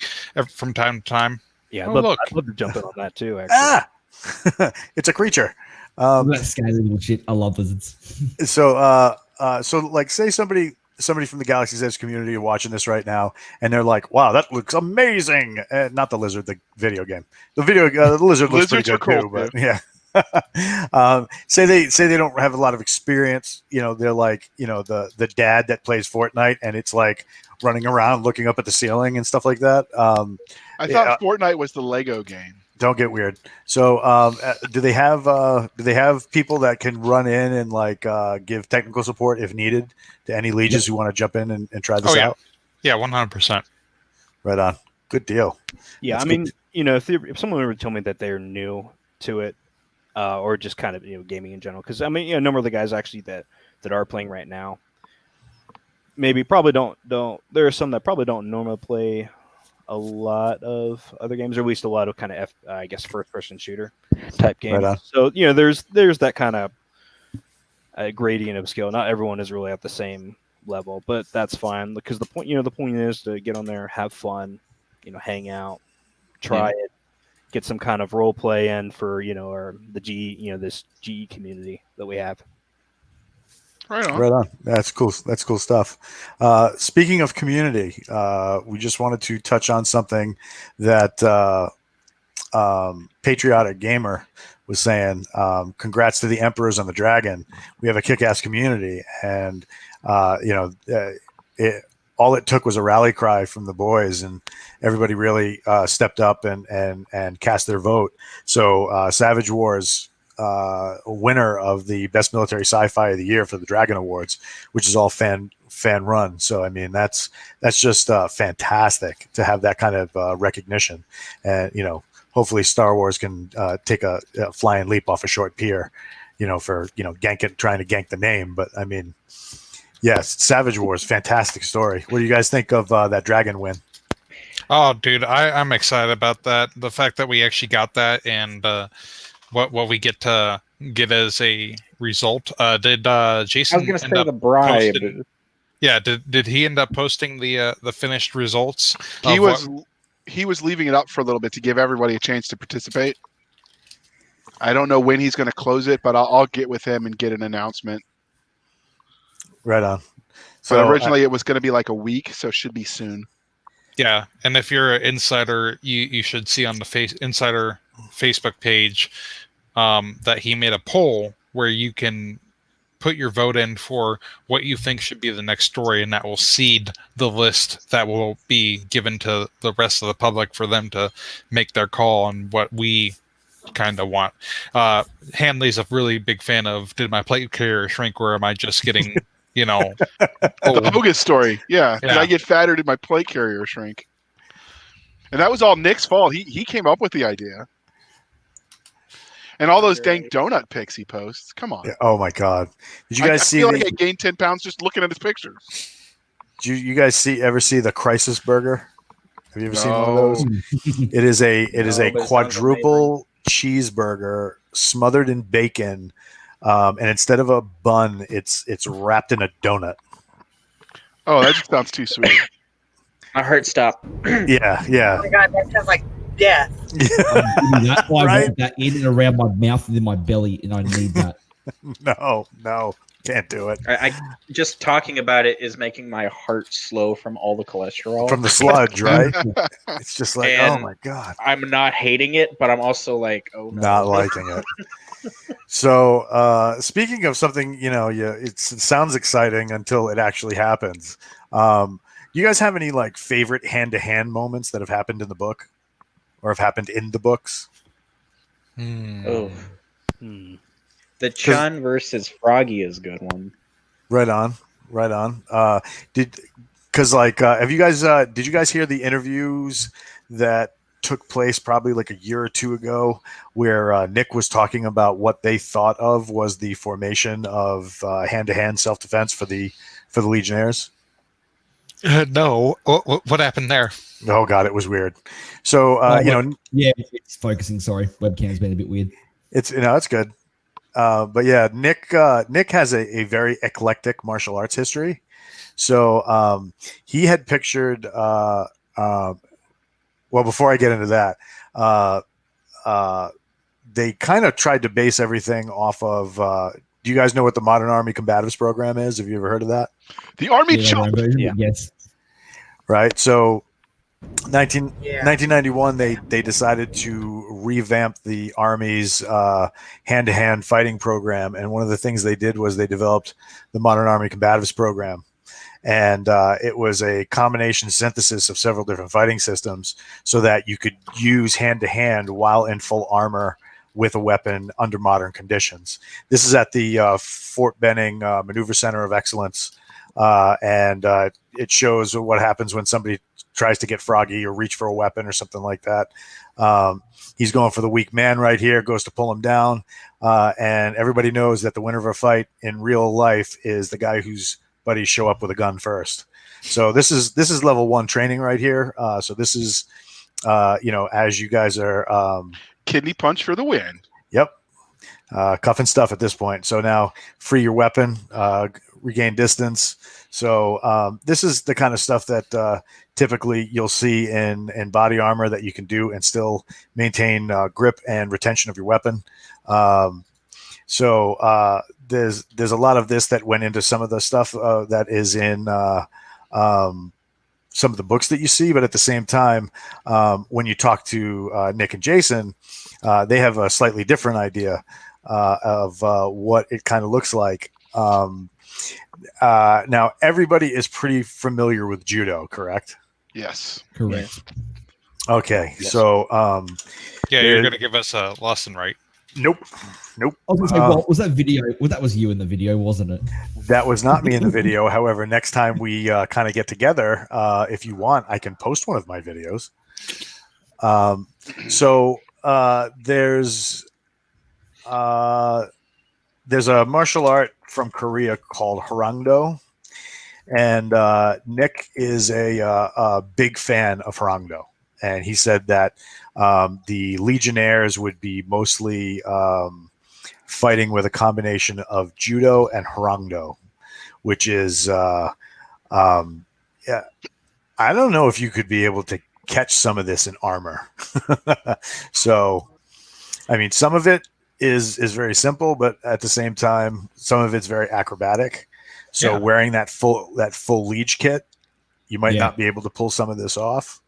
from time to time. Yeah, Look, I'd love to jump in on that too. Actually. It's a creature. That scary little shit. I love lizards. So like, say somebody from the Galaxy's Edge community are watching this right now, and they're like, "Wow, that looks amazing!" Not the lizard, the video game. The lizard looks pretty good cool, too, but yeah. Say they don't have a lot of experience. They're like, the dad that plays Fortnite, and it's like running around looking up at the ceiling and stuff like that. I thought Fortnite was the Lego game. Don't get weird. So, do they have people that can run in and like give technical support if needed to any Leeges who want to jump in and try this out? Yeah, 100%. Right on. Good deal. Yeah, That's I mean, if someone were to tell me that they're new to it, or just kind of gaming in general, because I mean, a number of the guys actually that are playing right now, probably don't. There are some that probably don't normally play a lot of other games, or at least a lot of kind of I guess first-person shooter type games. Right on. So there's that kind of gradient of skill. Not everyone is really at the same level, but that's fine because the point is to get on there, have fun, hang out, try it, get some kind of role play in for the GE this GE community that we have. Right on. Right on. That's cool. That's cool stuff. Speaking of community, we just wanted to touch on something that Patriotic Gamer was saying. Congrats to the Emperors on the Dragon. We have a kick-ass community, and all it took was a rally cry from the boys, and everybody really stepped up and cast their vote. So Savage Wars, winner of the best military sci-fi of the year for the Dragon Awards, which is all fan run. So I mean, that's just fantastic to have that kind of recognition, and hopefully Star Wars can take a flying leap off a short pier, for trying to gank the name. But I mean, yes, Savage Wars, fantastic story. What do you guys think of that Dragon win? Oh, dude, I'm excited about that. The fact that we actually got that, and what we get to get as a result. Did Jason? I was going to say the bribe. Yeah, did he end up posting the finished results? He was leaving it up for a little bit to give everybody a chance to participate. I don't know when he's going to close it, but I'll get with him and get an announcement. Right on. So originally it was going to be like a week, so it should be soon. Yeah, and if you're an insider, you should see on the insider Facebook page that he made a poll where you can put your vote in for what you think should be the next story, and that will seed the list that will be given to the rest of the public for them to make their call on what we kind of want. Hanley's a really big fan of did my plate carrier shrink, or am I just getting, The old? Bogus story. Yeah. Did Yeah. I get fat or did my plate carrier shrink? And that was all Nick's fault. He came up with the idea. And all those dang donut pics he posts. Come on. Yeah, oh my God! Did you guys I see? feel like I gained 10 pounds just looking at his pictures. Did you guys ever see the Crisis Burger? Have you ever seen one of those? It is a but it sounds quadruple cheeseburger smothered in bacon, and instead of a bun, it's wrapped in a donut. Oh, that just sounds too sweet. My heart stopped. Yeah, Oh my God, that sounds like death. That's why I Right? want that in and around my mouth and in my belly, and I need that. No, can't do it. I just talking about it is making my heart slow from all the cholesterol. From the sludge, right? It's just like, oh And- my God, I'm not hating it, but I'm also like, oh no. not liking it. So, speaking of something, it sounds exciting until it actually happens. You guys have any like favorite hand-to-hand moments that have happened in the book, or have happened in the books? Oh, Hmm. the Chun versus Froggy is a good one. Right on. Did you guys hear the interviews that took place probably like a year or two ago, where Nick was talking about what they thought of was the formation of hand-to-hand self-defense for the Legionnaires? No. What happened there? Oh God, it was weird. So Yeah, it's focusing. Sorry, webcam's been a bit weird. it's good. But yeah, Nick has a very eclectic martial arts history. So he had pictured. Well, before I get into that, they kind of tried to base everything off of. Do you guys know what the Modern Army Combatives Program is? Have you ever heard of that? The Army Yeah, Chump. version, Yeah. but yes. Right. So, Yeah. 1991, they decided to revamp the Army's hand-to-hand fighting program, and one of the things they did was they developed the Modern Army Combatives Program, and it was a combination synthesis of several different fighting systems, so that you could use hand-to-hand while in full armor with a weapon under modern conditions. This is at the Fort Benning Maneuver Center of Excellence, and it shows what happens when somebody tries to get Froggy or reach for a weapon or something like that. He's going for the weak man right here, goes to pull him down, and everybody knows that the winner of a fight in real life is the guy whose buddies show up with a gun first. So this is level 1 training right here. So this is as you guys are Kidney punch for the win. Yep. Cuff and stuff at this point. So now free your weapon, regain distance. So this is the kind of stuff that typically you'll see in body armor that you can do and still maintain grip and retention of your weapon. So there's a lot of this that went into some of the stuff that is in some of the books that you see, but at the same time, when you talk to Nick and Jason, they have a slightly different idea of what it kind of looks like. Now, everybody is pretty familiar with judo, correct? Yes. Correct. Okay, Yes. so Yeah, you're going to give us a lesson, right? nope. I was going to say, Walt, was that video? Well, that was you in the video, wasn't it? That was not me in the video. However, next time we kind of get together, if you want, I can post one of my videos. So there's a martial art from Korea called Hwarangdo, and Nick is a big fan of Hwarangdo, and he said that the Legionnaires would be mostly fighting with a combination of judo and Hwarangdo, which is yeah, I don't know if you could be able to catch some of this in armor. So, I mean, some of it is very simple, but at the same time, some of it's very acrobatic. So Yeah. wearing that full Leej kit you might Yeah. not be able to pull some of this off.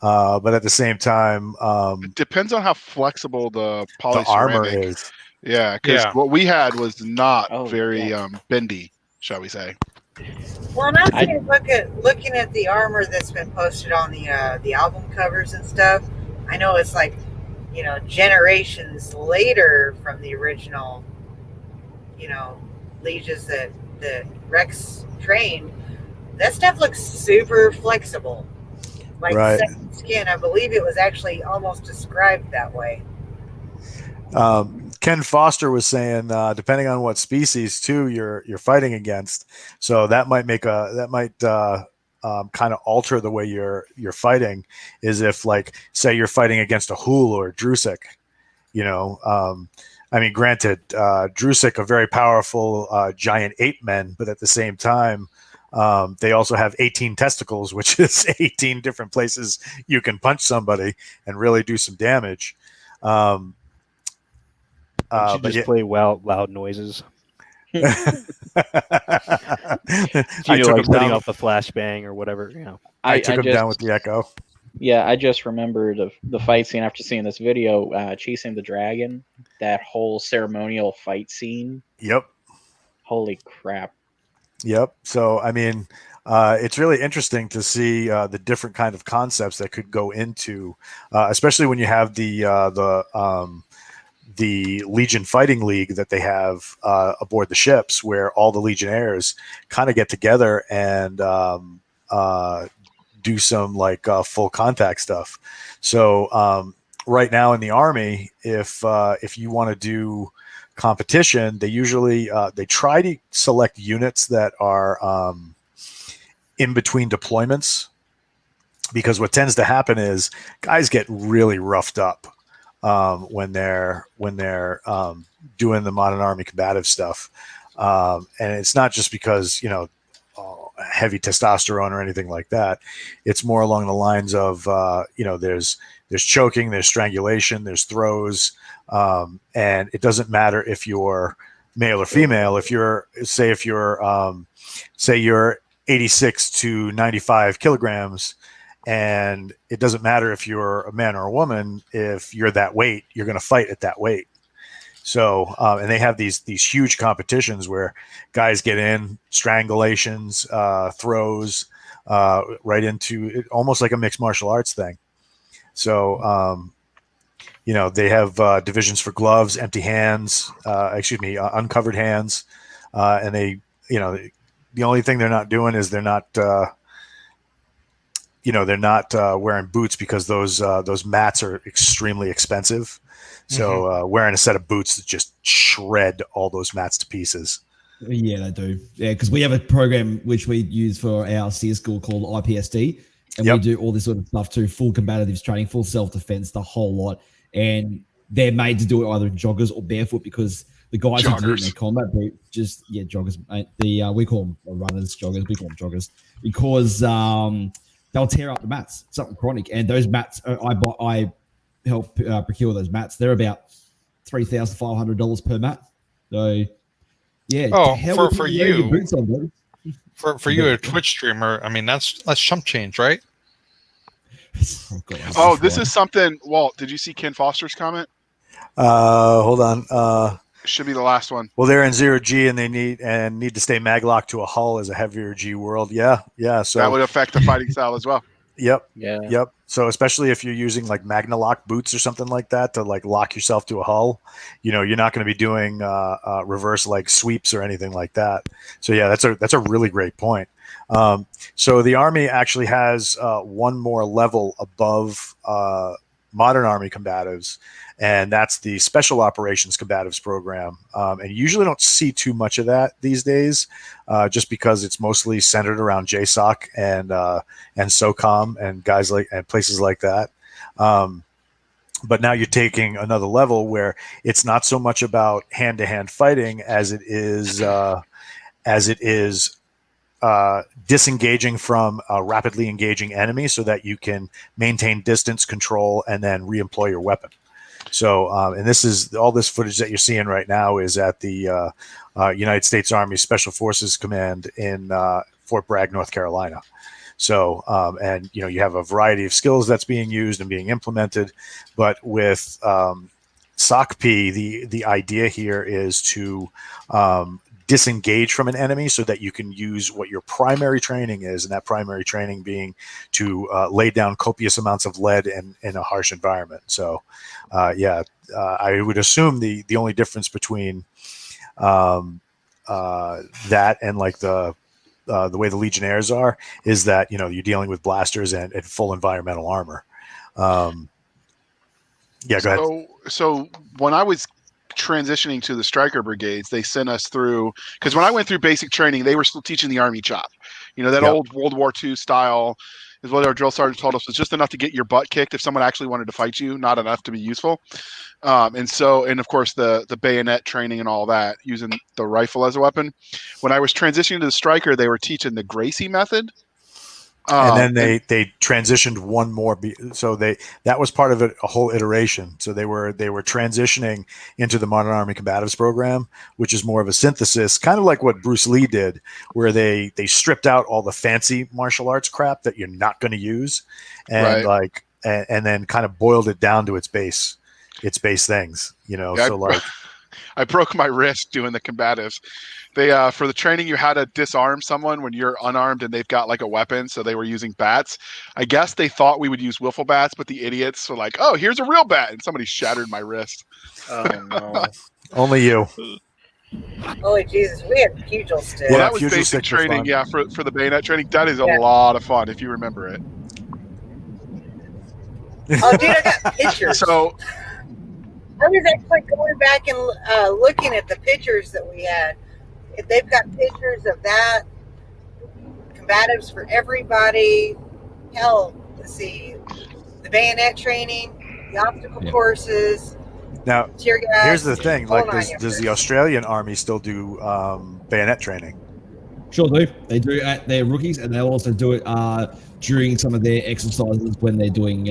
But at the same time, It depends on how flexible the the armor polyceramic is. Yeah, because Yeah. what we had was not Oh, very yeah. bendy, shall we say? Well, and I'm saying, looking at the armor that's been posted on the album covers and stuff. I know it's like, generations later from the original, Leeges that Rex trained. That stuff looks super flexible, like Right. second skin. I believe it was actually almost described that way. Ken Foster was saying, depending on what species too you're fighting against, so that might kind of alter the way you're fighting. Is if, like, say you're fighting against a Hool or a Drusik, I mean, granted, Drusik are very powerful giant ape men, but at the same time, they also have 18 testicles, which is 18 different places you can punch somebody and really do some damage. You should But just play loud noises. I Like took him setting down. off the flashbang or whatever. I took him down with the echo. Yeah, I just remembered the fight scene after seeing this video, chasing the dragon. That whole ceremonial fight scene. Yep. Holy crap! Yep. So, I mean, it's really interesting to see the different kind of concepts that could go into, especially when you have the Legion Fighting League that they have aboard the ships, where all the Legionnaires kind of get together and do some like full contact stuff. So right now in the Army, if you want to do competition, they usually they try to select units that are in between deployments, because what tends to happen is guys get really roughed up when they're doing the modern Army combative stuff, and it's not just because heavy testosterone or anything like that. It's more along the lines of there's choking, there's strangulation, there's throws, and it doesn't matter if you're male or female. If you're 86 to 95 kilograms, and it doesn't matter if you're a man or a woman, if you're that weight, you're going to fight at that weight. So, and they have these huge competitions where guys get in, strangulations, throws, right into it, almost like a mixed martial arts thing. So, they have divisions for gloves, empty hands, uncovered hands, and they, the only thing they're not doing is they're not wearing boots, because those mats are extremely expensive. So wearing a set of boots that just shred all those mats to pieces. Yeah, they do. Yeah, because we have a program which we use for our CS school called IPSD, and we do all this sort of stuff too, full combatives training, full self-defense, the whole lot. And they're made to do it either in joggers or barefoot, because the guys who do it in their combat boot, joggers. Mate. We call them runners, joggers. We call them joggers because they'll tear up the mats, something chronic. And those mats, I help procure those mats. They're about $3,500 per mat. So, yeah. Oh, for you, your boots on, for you, a Twitch streamer, I mean, that's chump change, right? This is something. Walt, did you see Ken Foster's comment? Hold on. Should be the last one. Well, they're in 0G and they need to stay maglocked to a hull as a heavier G world. Yeah. So that would affect the fighting style as well. Yep. Yeah. Yep. So especially if you're using like Magnalock boots or something like that to like lock yourself to a hull, you're not going to be doing reverse leg sweeps or anything like that. So yeah, that's a really great point. So the Army actually has one more level above modern Army combatives, and that's the Special Operations Combatives program. And you usually don't see too much of that these days, just because it's mostly centered around JSOC and SOCOM and guys and places like that. But now you're taking another level where it's not so much about hand-to-hand fighting as it is disengaging from a rapidly engaging enemy so that you can maintain distance control and then reemploy your weapon. So, and this is all this footage that you're seeing right now is at the United States Army Special Forces Command in Fort Bragg, North Carolina. So, and you have a variety of skills that's being used and being implemented, but with Saki, the idea here is to disengage from an enemy so that you can use what your primary training is, and that primary training being to lay down copious amounts of lead in a harsh environment. So, I would assume the only difference between that and like the way the Legionnaires are is that you're dealing with blasters and full environmental armor. Go ahead. So when I was transitioning to the striker brigades, they sent us through, because when I went through basic training, they were still teaching the army chop. That old World War II style is what our drill sergeant told us was just enough to get your butt kicked if someone actually wanted to fight you, not enough to be useful. And of course the bayonet training and all that, using the rifle as a weapon. When I was transitioning to the striker, they were teaching the Gracie method. And then they transitioned one more. So that was part of a whole iteration. So they were transitioning into the Modern Army Combatives program, which is more of a synthesis, kind of like what Bruce Lee did, where they stripped out all the fancy martial arts crap that you're not going to use, and and then kind of boiled it down to its base things. I broke my wrist doing the combatives. They for the training, you had to disarm someone when you're unarmed and they've got like a weapon, so they were using bats. I guess they thought we would use wiffle bats, but the idiots were like, "Oh, here's a real bat," and somebody shattered my wrist. Oh no! Only you. Oh Jesus, we had pugil stick. Well, that was basic training. Yeah, for the bayonet training, that is a lot of fun if you remember it. Oh, dude, I got pictures. So I was actually going back and looking at the pictures that we had. If they've got pictures of that, combatives for everybody. Hell, let's see, the bayonet training, the obstacle courses. Now, tear gas. Here's the thing: like, does the Australian Army still do bayonet training? Sure do. They do at their rookies, and they'll also do it during some of their exercises when they're doing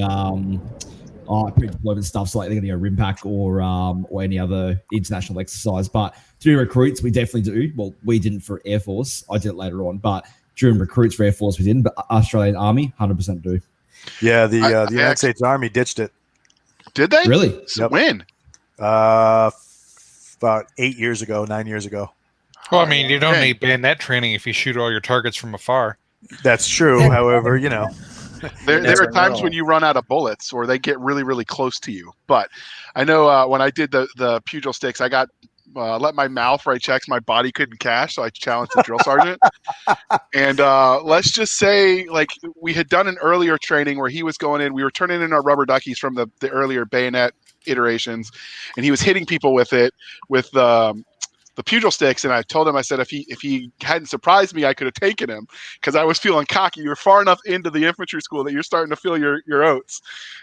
pre-deployment stuff, so like they're going to go RIMPAC or any other international exercise. But to do recruits, we definitely do. Well, we didn't for Air Force. I did it later on, but during recruits for Air Force, we didn't. But Australian Army, 100% do. Yeah, the United States Army ditched it. Did they? Really? Yep. When? About 9 years ago. Well, I mean, you don't need bayonet training if you shoot all your targets from afar. That's true. However, there are times when you run out of bullets or they get really, really close to you. But I know when I did the pugil sticks, I got let my mouth write checks my body couldn't cash, so I challenged the drill sergeant. And let's just say, like, we had done an earlier training where he was going in. We were turning in our rubber duckies from the earlier bayonet iterations, and he was hitting people with it with the pugil sticks, and I told him, I said, if he hadn't surprised me, I could have taken him, because I was feeling cocky. You're far enough into the infantry school that you're starting to feel your oats,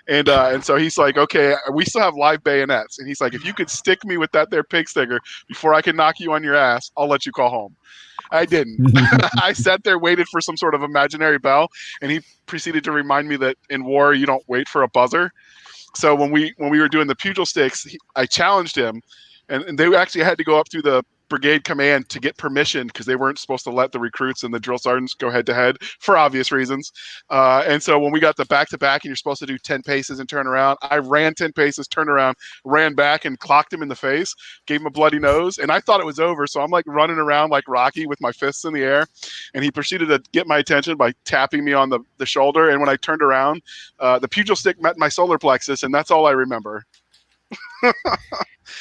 and so he's like, okay, we still have live bayonets, and he's like, if you could stick me with that there pig sticker before I can knock you on your ass, I'll let you call home. I didn't. I sat there, waited for some sort of imaginary bell, and he proceeded to remind me that in war you don't wait for a buzzer. So when we were doing the pugil sticks, I challenged him. And they actually had to go up through the brigade command to get permission, because they weren't supposed to let the recruits and the drill sergeants go head to head for obvious reasons. And so when we got the back-to-back and you're supposed to do 10 paces and turn around, I ran 10 paces, turned around, ran back and clocked him in the face, gave him a bloody nose. And I thought it was over. So I'm like running around like Rocky with my fists in the air. And he proceeded to get my attention by tapping me on the shoulder. And when I turned around, the pugil stick met my solar plexus. And that's all I remember.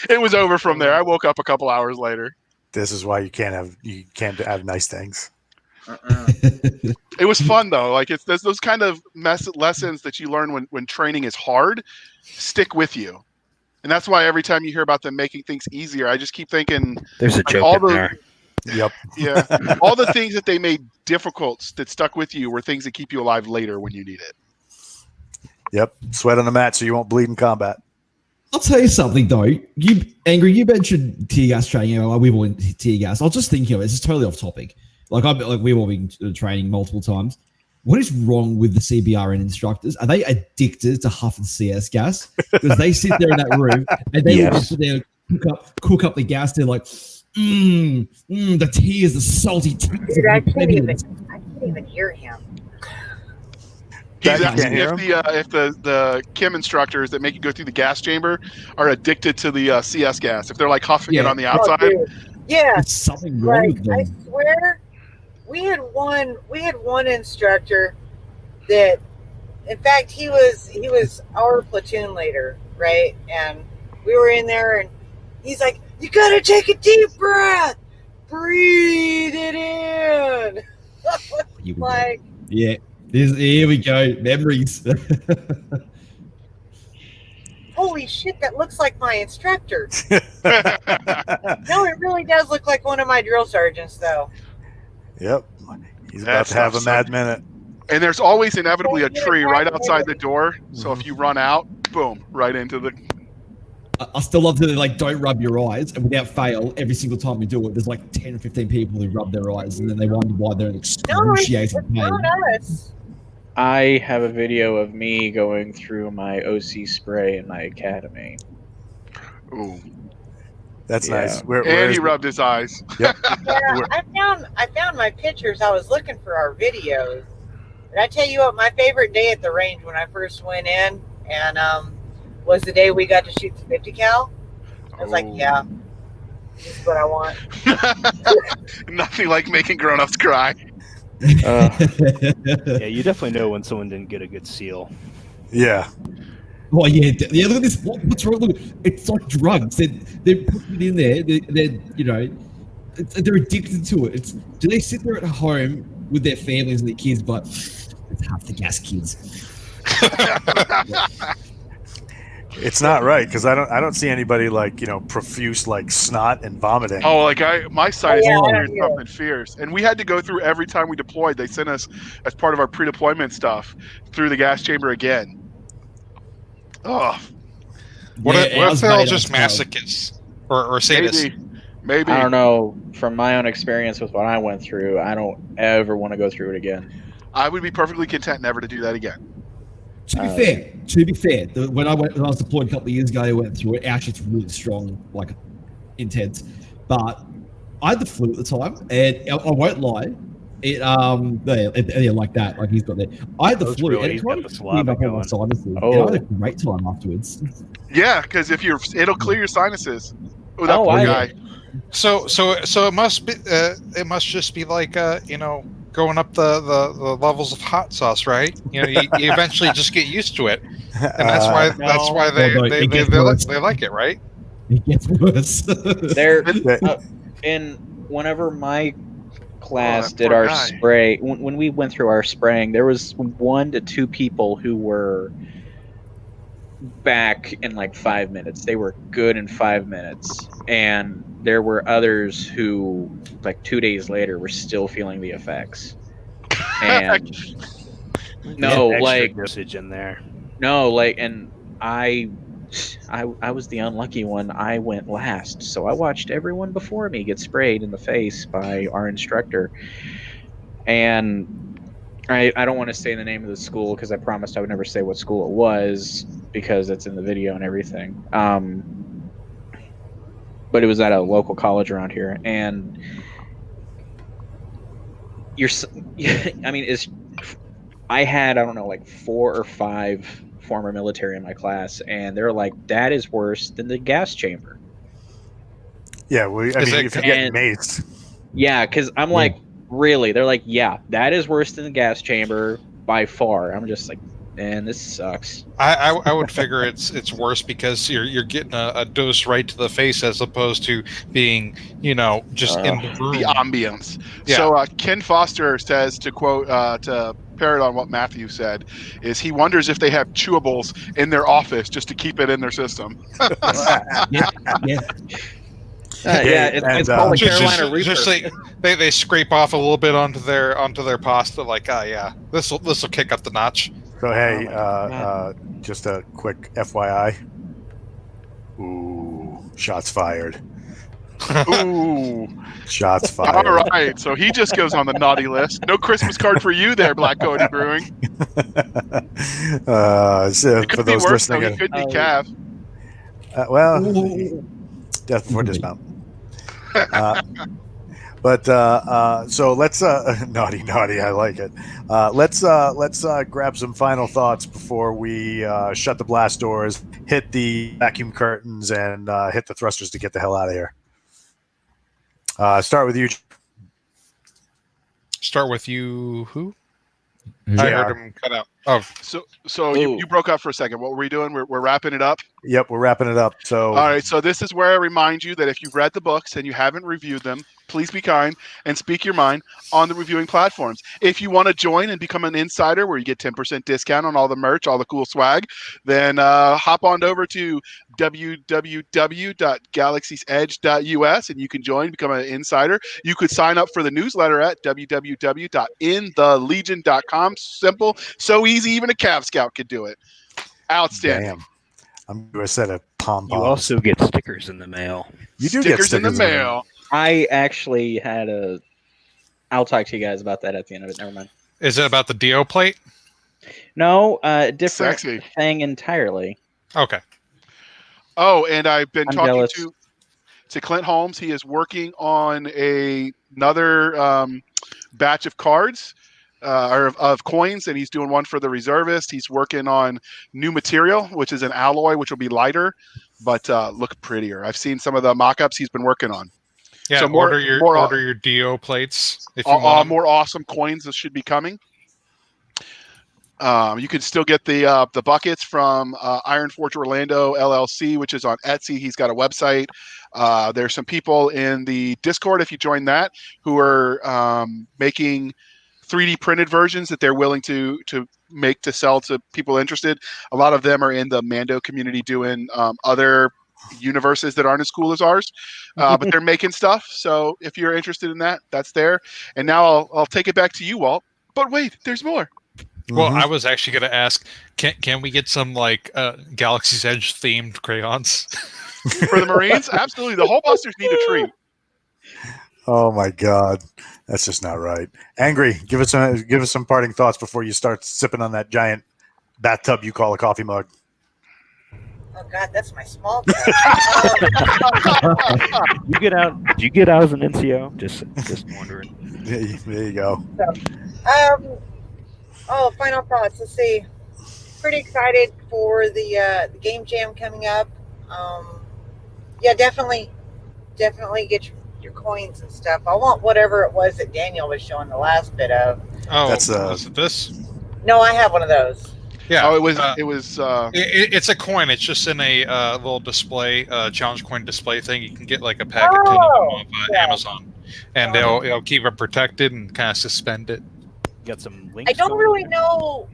It was over from there. I woke up a couple hours later. This is why you can't have nice things. It was fun though. Like, there's those kind of lessons that you learn when training is hard, stick with you. And that's why every time you hear about them making things easier, I just keep thinking there's a joke in there. Yep. Yeah. All the things that they made difficult that stuck with you were things that keep you alive later when you need it. Yep. Sweat on the mat so you won't bleed in combat. I'll tell you something though. You mentioned tear gas training. We've all been tear gas. I was just thinking of it. It's just totally off topic. We've all been training multiple times. What is wrong with the CBRN instructors? Are they addicted to huff and CS gas? Because they sit there in that room and they will sit there and cook up the gas. They're like, the tears, the salty tears. Dude, I can't even hear him. He's you asking can't hear if the chem instructors that make you go through the gas chamber are addicted to the CS gas. If they're like huffing it Yeah. on the Oh, outside. dude. Yeah, There's something wrong like with them. I swear, we had one instructor that, in fact, he was our platoon leader, right? And we were in there, and he's like, "You gotta take a deep breath, breathe it in." Here we go. Like, Yeah. Here we go. Memories. holy shit, that looks like my instructor. No, it really does look like one of my drill sergeants, though. Yep. He's That about to have a stuff mad sucks. minute. And there's always inevitably a Yeah, tree right right. outside the door. So if you run out, boom, right into the. I still love to like don't rub your eyes, and without fail, every single time we do it, there's like 10 or 15 people who rub their eyes, and then they wonder why they're in No, it's excruciating pain. not us. I have a video of me going through my OC spray in my academy. Ooh. That's Yeah. nice. And he rubbed his eyes. Yep. Yeah, I found my pictures. I was looking for our videos. And I tell you what, my favorite day at the range when I first went in and was the day we got to shoot the 50 cal. I was like, Oh. yeah, this is what I want. Nothing like making grown-ups cry. Yeah, you definitely know when someone didn't get a good seal. Yeah. Oh yeah, yeah. Look at this. What's wrong? Look, it's like drugs. They're putting it in there. They're you know, they're addicted to it. Do they sit there at home with their families and their kids? But it's half the gas kids. It's not right because I don't see anybody like profuse like snot and vomiting. Oh, like my sinus Yeah, cleared yeah. something fierce, and we had to go through every time we deployed. They sent us as part of our pre-deployment stuff through the gas chamber again. Oh, What Yeah, if I was they're all made just on top. masochists or sadists? maybe. I don't know. From my own experience with what I went through, I don't ever want to go through it again. I would be perfectly content never to do that again. To be fair, when I was deployed a couple of years ago, I went through it. Actually, it's really strong, like intense. But I had the flu at the time, and I won't lie. Like that, like he's got that. I had the That's flu, really- and he's it got kind the of cleaned saliva up all my going. sinuses. Oh. And I had a great time afterwards. Yeah, because it'll clear your sinuses. Oh, that Oh, poor I- guy. So it must be it must just be like going up the levels of hot sauce, right? You eventually just get used to it, and that's why Well, no, it gets worse. they like it, right? It gets worse. There, Yeah. and whenever my class that did poor our guy. spray, when we went through our spraying, there was 1 to 2 people who were back in like 5 minutes. They were good in 5 minutes, and there were others who, like 2 days later, were still feeling the effects. And no, Extra like dosage in there. no, like, and I was the unlucky one. I went last, so I watched everyone before me get sprayed in the face by our instructor. And I don't want to say the name of the school because I promised I would never say what school it was because it's in the video and everything. But it was at a local college around here, and I had, I don't know, like 4 or 5 former military in my class, and they're like, that is worse than the gas chamber. Yeah, I mean, if you get And- maced, Yeah, because I'm like, really? They're like, yeah, that is worse than the gas chamber by far. I'm just like, man, this sucks. I would figure it's worse because you're getting a dose right to the face as opposed to being just in the room. The ambience. Yeah. So Ken Foster says, to quote, to parrot on what Matthew said, is he wonders if they have chewables in their office just to keep it in their system. yeah. Yeah, it's called the Carolina Reaper. Just like they scrape off a little bit onto their pasta, like, yeah, this will kick up the notch. So hey, Oh, just a quick FYI. Ooh, shots fired. Ooh. Shots fired. All right. So he just goes on the naughty list. No Christmas card for you there, Black Cody Brewing. So It for could be those worse, though. listening, He could be Oh. Cav. well, Ooh. death for dismount. But so let's naughty, I like it. Let's grab some final thoughts before we shut the blast doors, hit the vacuum curtains, and hit the thrusters to get the hell out of here. Start with you. Start with you. Who? Who? I JR. heard him cut out. Oh, So you broke up for a second. What were we doing? We're wrapping it up. Yep, we're wrapping it up. So All right. So this is where I remind you that if you've read the books and you haven't reviewed them, please be kind and speak your mind on the reviewing platforms. If you want to join and become an insider where you get 10% discount on all the merch, all the cool swag, then hop on over to www.galaxiesedge.us and you can join, become an insider. You could sign up for the newsletter at www.inthelegion.com. Simple, so easy, even a Cav Scout could do it. Outstanding. damn, I'm doing a set of pom You poms. also get stickers in the mail. You do get Stickers in the mail. I actually had a. I'll talk to you guys about that at the end of it. Never mind. is it about the Dio plate? No, different Sexy. thing entirely. Okay. Oh, and I've been I'm talking jealous. to Clint Holmes. He is working on another batch of cards or of coins, and he's doing one for the reservist. He's working on new material, which is an alloy, which will be lighter, but look prettier. I've seen some of the mock-ups he's been working on. Yeah. So more- order your more- order your Dio plates if you want 'em. More awesome coins that should be coming. You can still get the buckets from Iron Forge Orlando LLC, which is on Etsy. He's got a website. There's some people in the Discord, if you join that, who are making 3D printed versions that they're willing to make to sell to people interested. A lot of them are in the Mando community doing other universes that aren't as cool as ours, but they're making stuff. So if you're interested in that, that's there. And now I'll take it back to you, Walt. But wait, there's more. Well, Mhm. I was actually going to ask, can we get some like Galaxy's Edge themed crayons? For the Marines, absolutely. The Hulkbusters need a treat. Oh my God, that's just not right. Angry, give us some parting thoughts before you start sipping on that giant bathtub you call a coffee mug. Oh God, that's my small cup. You get out? Did you get out as an NCO? Just wondering. There you go. Final thoughts. Let's see. Pretty excited for the game jam coming up. Yeah, definitely get your coins and stuff. I want whatever it was that Daniel was showing the last bit of. Oh, That's, was it this? No, I have one of those. Yeah. Oh, it was. It's a coin. It's just in a little display, challenge coin display thing. You can get like a pack of 10 of them off yeah. Amazon, and it'll keep it protected and kind of suspend it. Got some links. I don't going really there? know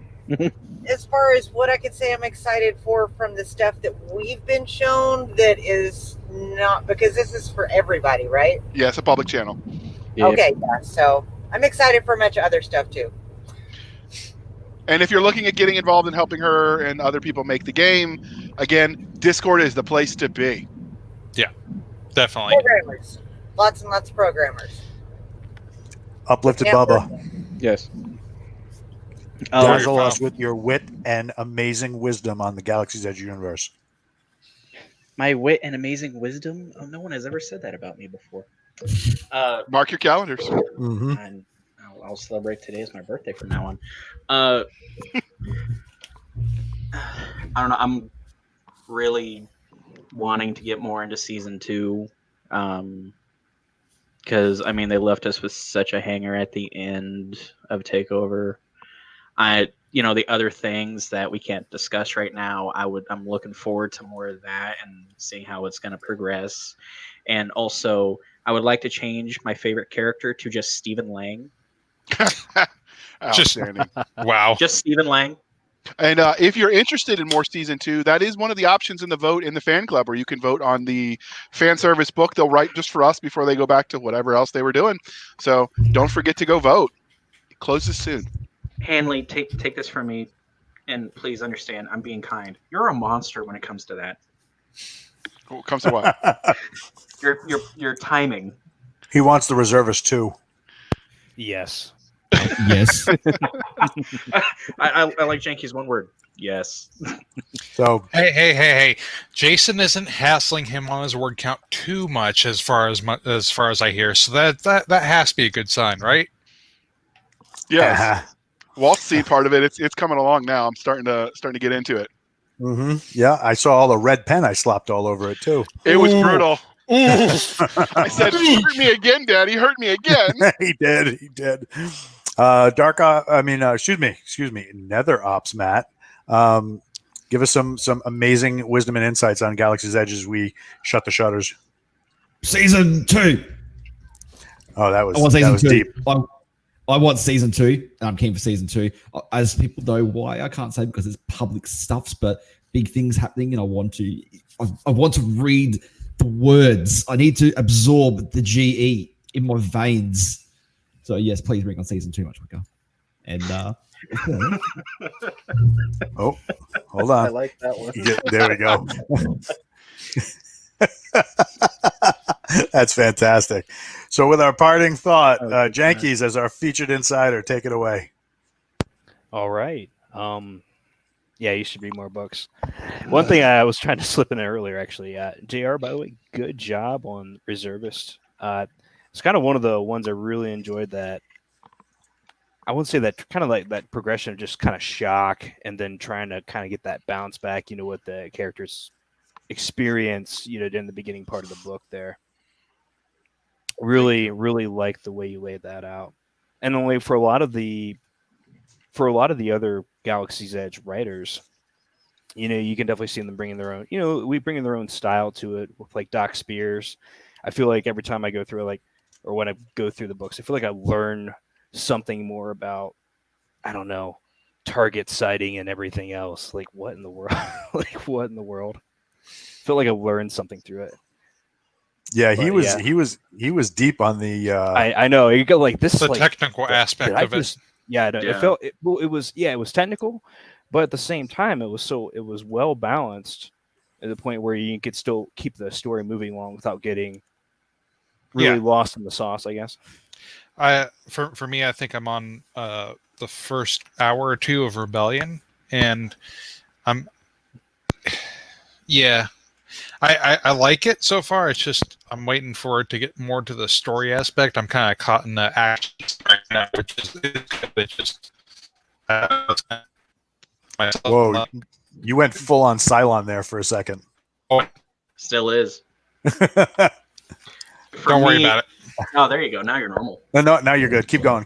as far as what I could say I'm excited for from the stuff that we've been shown that is not, because this is for everybody, right? Yeah, it's a public channel. Yeah. Okay, yeah. So I'm excited for much other stuff too. And if you're looking at getting involved in helping her and other people make the game, again, Discord is the place to be. Definitely. Programmers. Lots and lots of programmers. Uplifted Yeah. Bubba, Yes. dazzle you're us fine. with your wit and amazing wisdom on the Galaxy's Edge universe. My wit and amazing wisdom. Oh, no one has ever said that about me before. Mark your calendars. Mm-hmm. And I'll celebrate today as my birthday from now on. I don't know. I'm really wanting to get more into season 2, because I mean they left us with such a hanger at the end of Takeover. The other things that we can't discuss right now. I'm looking forward to more of that and seeing how it's going to progress. And also, I would like to change my favorite character to just Stephen Lang. Outstanding. Wow. Just Stephen Lang. And if you're interested in more season 2, that is one of the options in the vote in the fan club, where you can vote on the fan service book they'll write just for us before they go back to whatever else they were doing. So don't forget to go vote. It closes soon. Hanley, take this from me, and please understand, I'm being kind. You're a monster when it comes to that. What comes to what? Your timing. He wants the reservist too. Yes. Yes. I like Janky's one word. Yes. So Hey! Jason isn't hassling him on his word count too much, as far as I hear. So that has to be a good sign, right? Yes. Walt's seen part of it. It's coming along now. I'm starting to get into it. Mm-hmm. Yeah, I saw all the red pen I slopped all over it too. It was brutal. Ooh. I said, "Hurt me again, Daddy. Hurt me again." He did. Excuse me, Nether Ops, Matt. Give us some amazing wisdom and insights on Galaxy's Edge as we shut the shutters. Season 2. Oh, that I want was season 2. deep. I want season 2. And I'm keen for season 2. As people know why, I can't say because it's public stuffs, but big things happening, and I want to read the words. I need to absorb the GE in my veins. So yes, please bring on season 2, much quicker. And oh, hold on. I like that one. There we go. That's fantastic. So with our parting thought, Jankies as our featured insider, take it away. All right. Yeah, you should read more books. One thing I was trying to slip in there earlier, actually. JR, by the way, good job on Reservist. It's kind of one of the ones I really enjoyed that. I wouldn't say that kind of like that progression of just kind of shock and then trying to kind of get that bounce back, what the characters experience, in the beginning part of the book there. Really, really like the way you laid that out. And only for a lot of the other Galaxy's Edge writers, you can definitely see them bringing their own, we bringing their own style to it with like Doc Spears. I feel like every time I go through or when I go through the books, I feel like I learn something more about, I don't know, target sighting and everything else. Like what in the world? What in the world? I feel like I learned something through it. Yeah, he was deep on the. I know you go like this. The like, technical aspect of it. Yeah, it was technical, but at the same time, it was well balanced at the point where you could still keep the story moving along without getting really lost in the sauce, I guess. For me, I think I'm on the first hour or two of Rebellion, and I like it so far. It's just I'm waiting for it to get more to the story aspect. I'm kind of caught in the action right now, which is it's just. Whoa! You went full on Cylon there for a second. Still is. Don't worry about it. Oh, there you go. Now you're normal. No, now you're good. Keep going.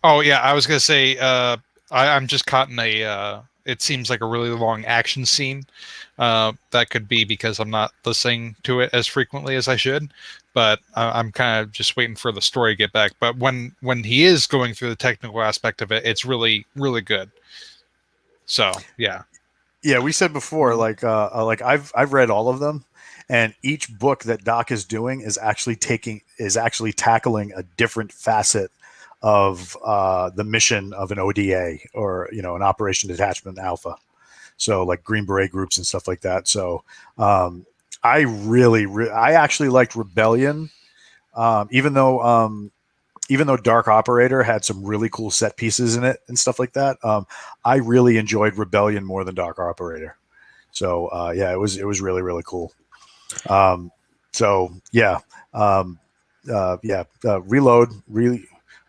Oh yeah, I was gonna say I'm just caught in a. It seems like a really long action scene. That could be because I'm not listening to it as frequently as I should, but I'm kind of just waiting for the story to get back. But when he is going through the technical aspect of it, it's really, really good. So yeah. We said before, like I've read all of them, and each book that Doc is doing is actually tackling a different facet of the mission of an ODA or an Operation Detachment Alpha. So like Green Beret groups and stuff like that. So I actually liked Rebellion, even though Dark Operator had some really cool set pieces in it and stuff like that. I really enjoyed Rebellion more than Dark Operator. So it was really, really cool. Reload,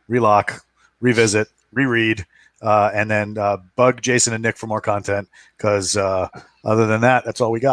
relock, revisit, reread, and then bug Jason and Nick for more content, because other than that, that's all we got.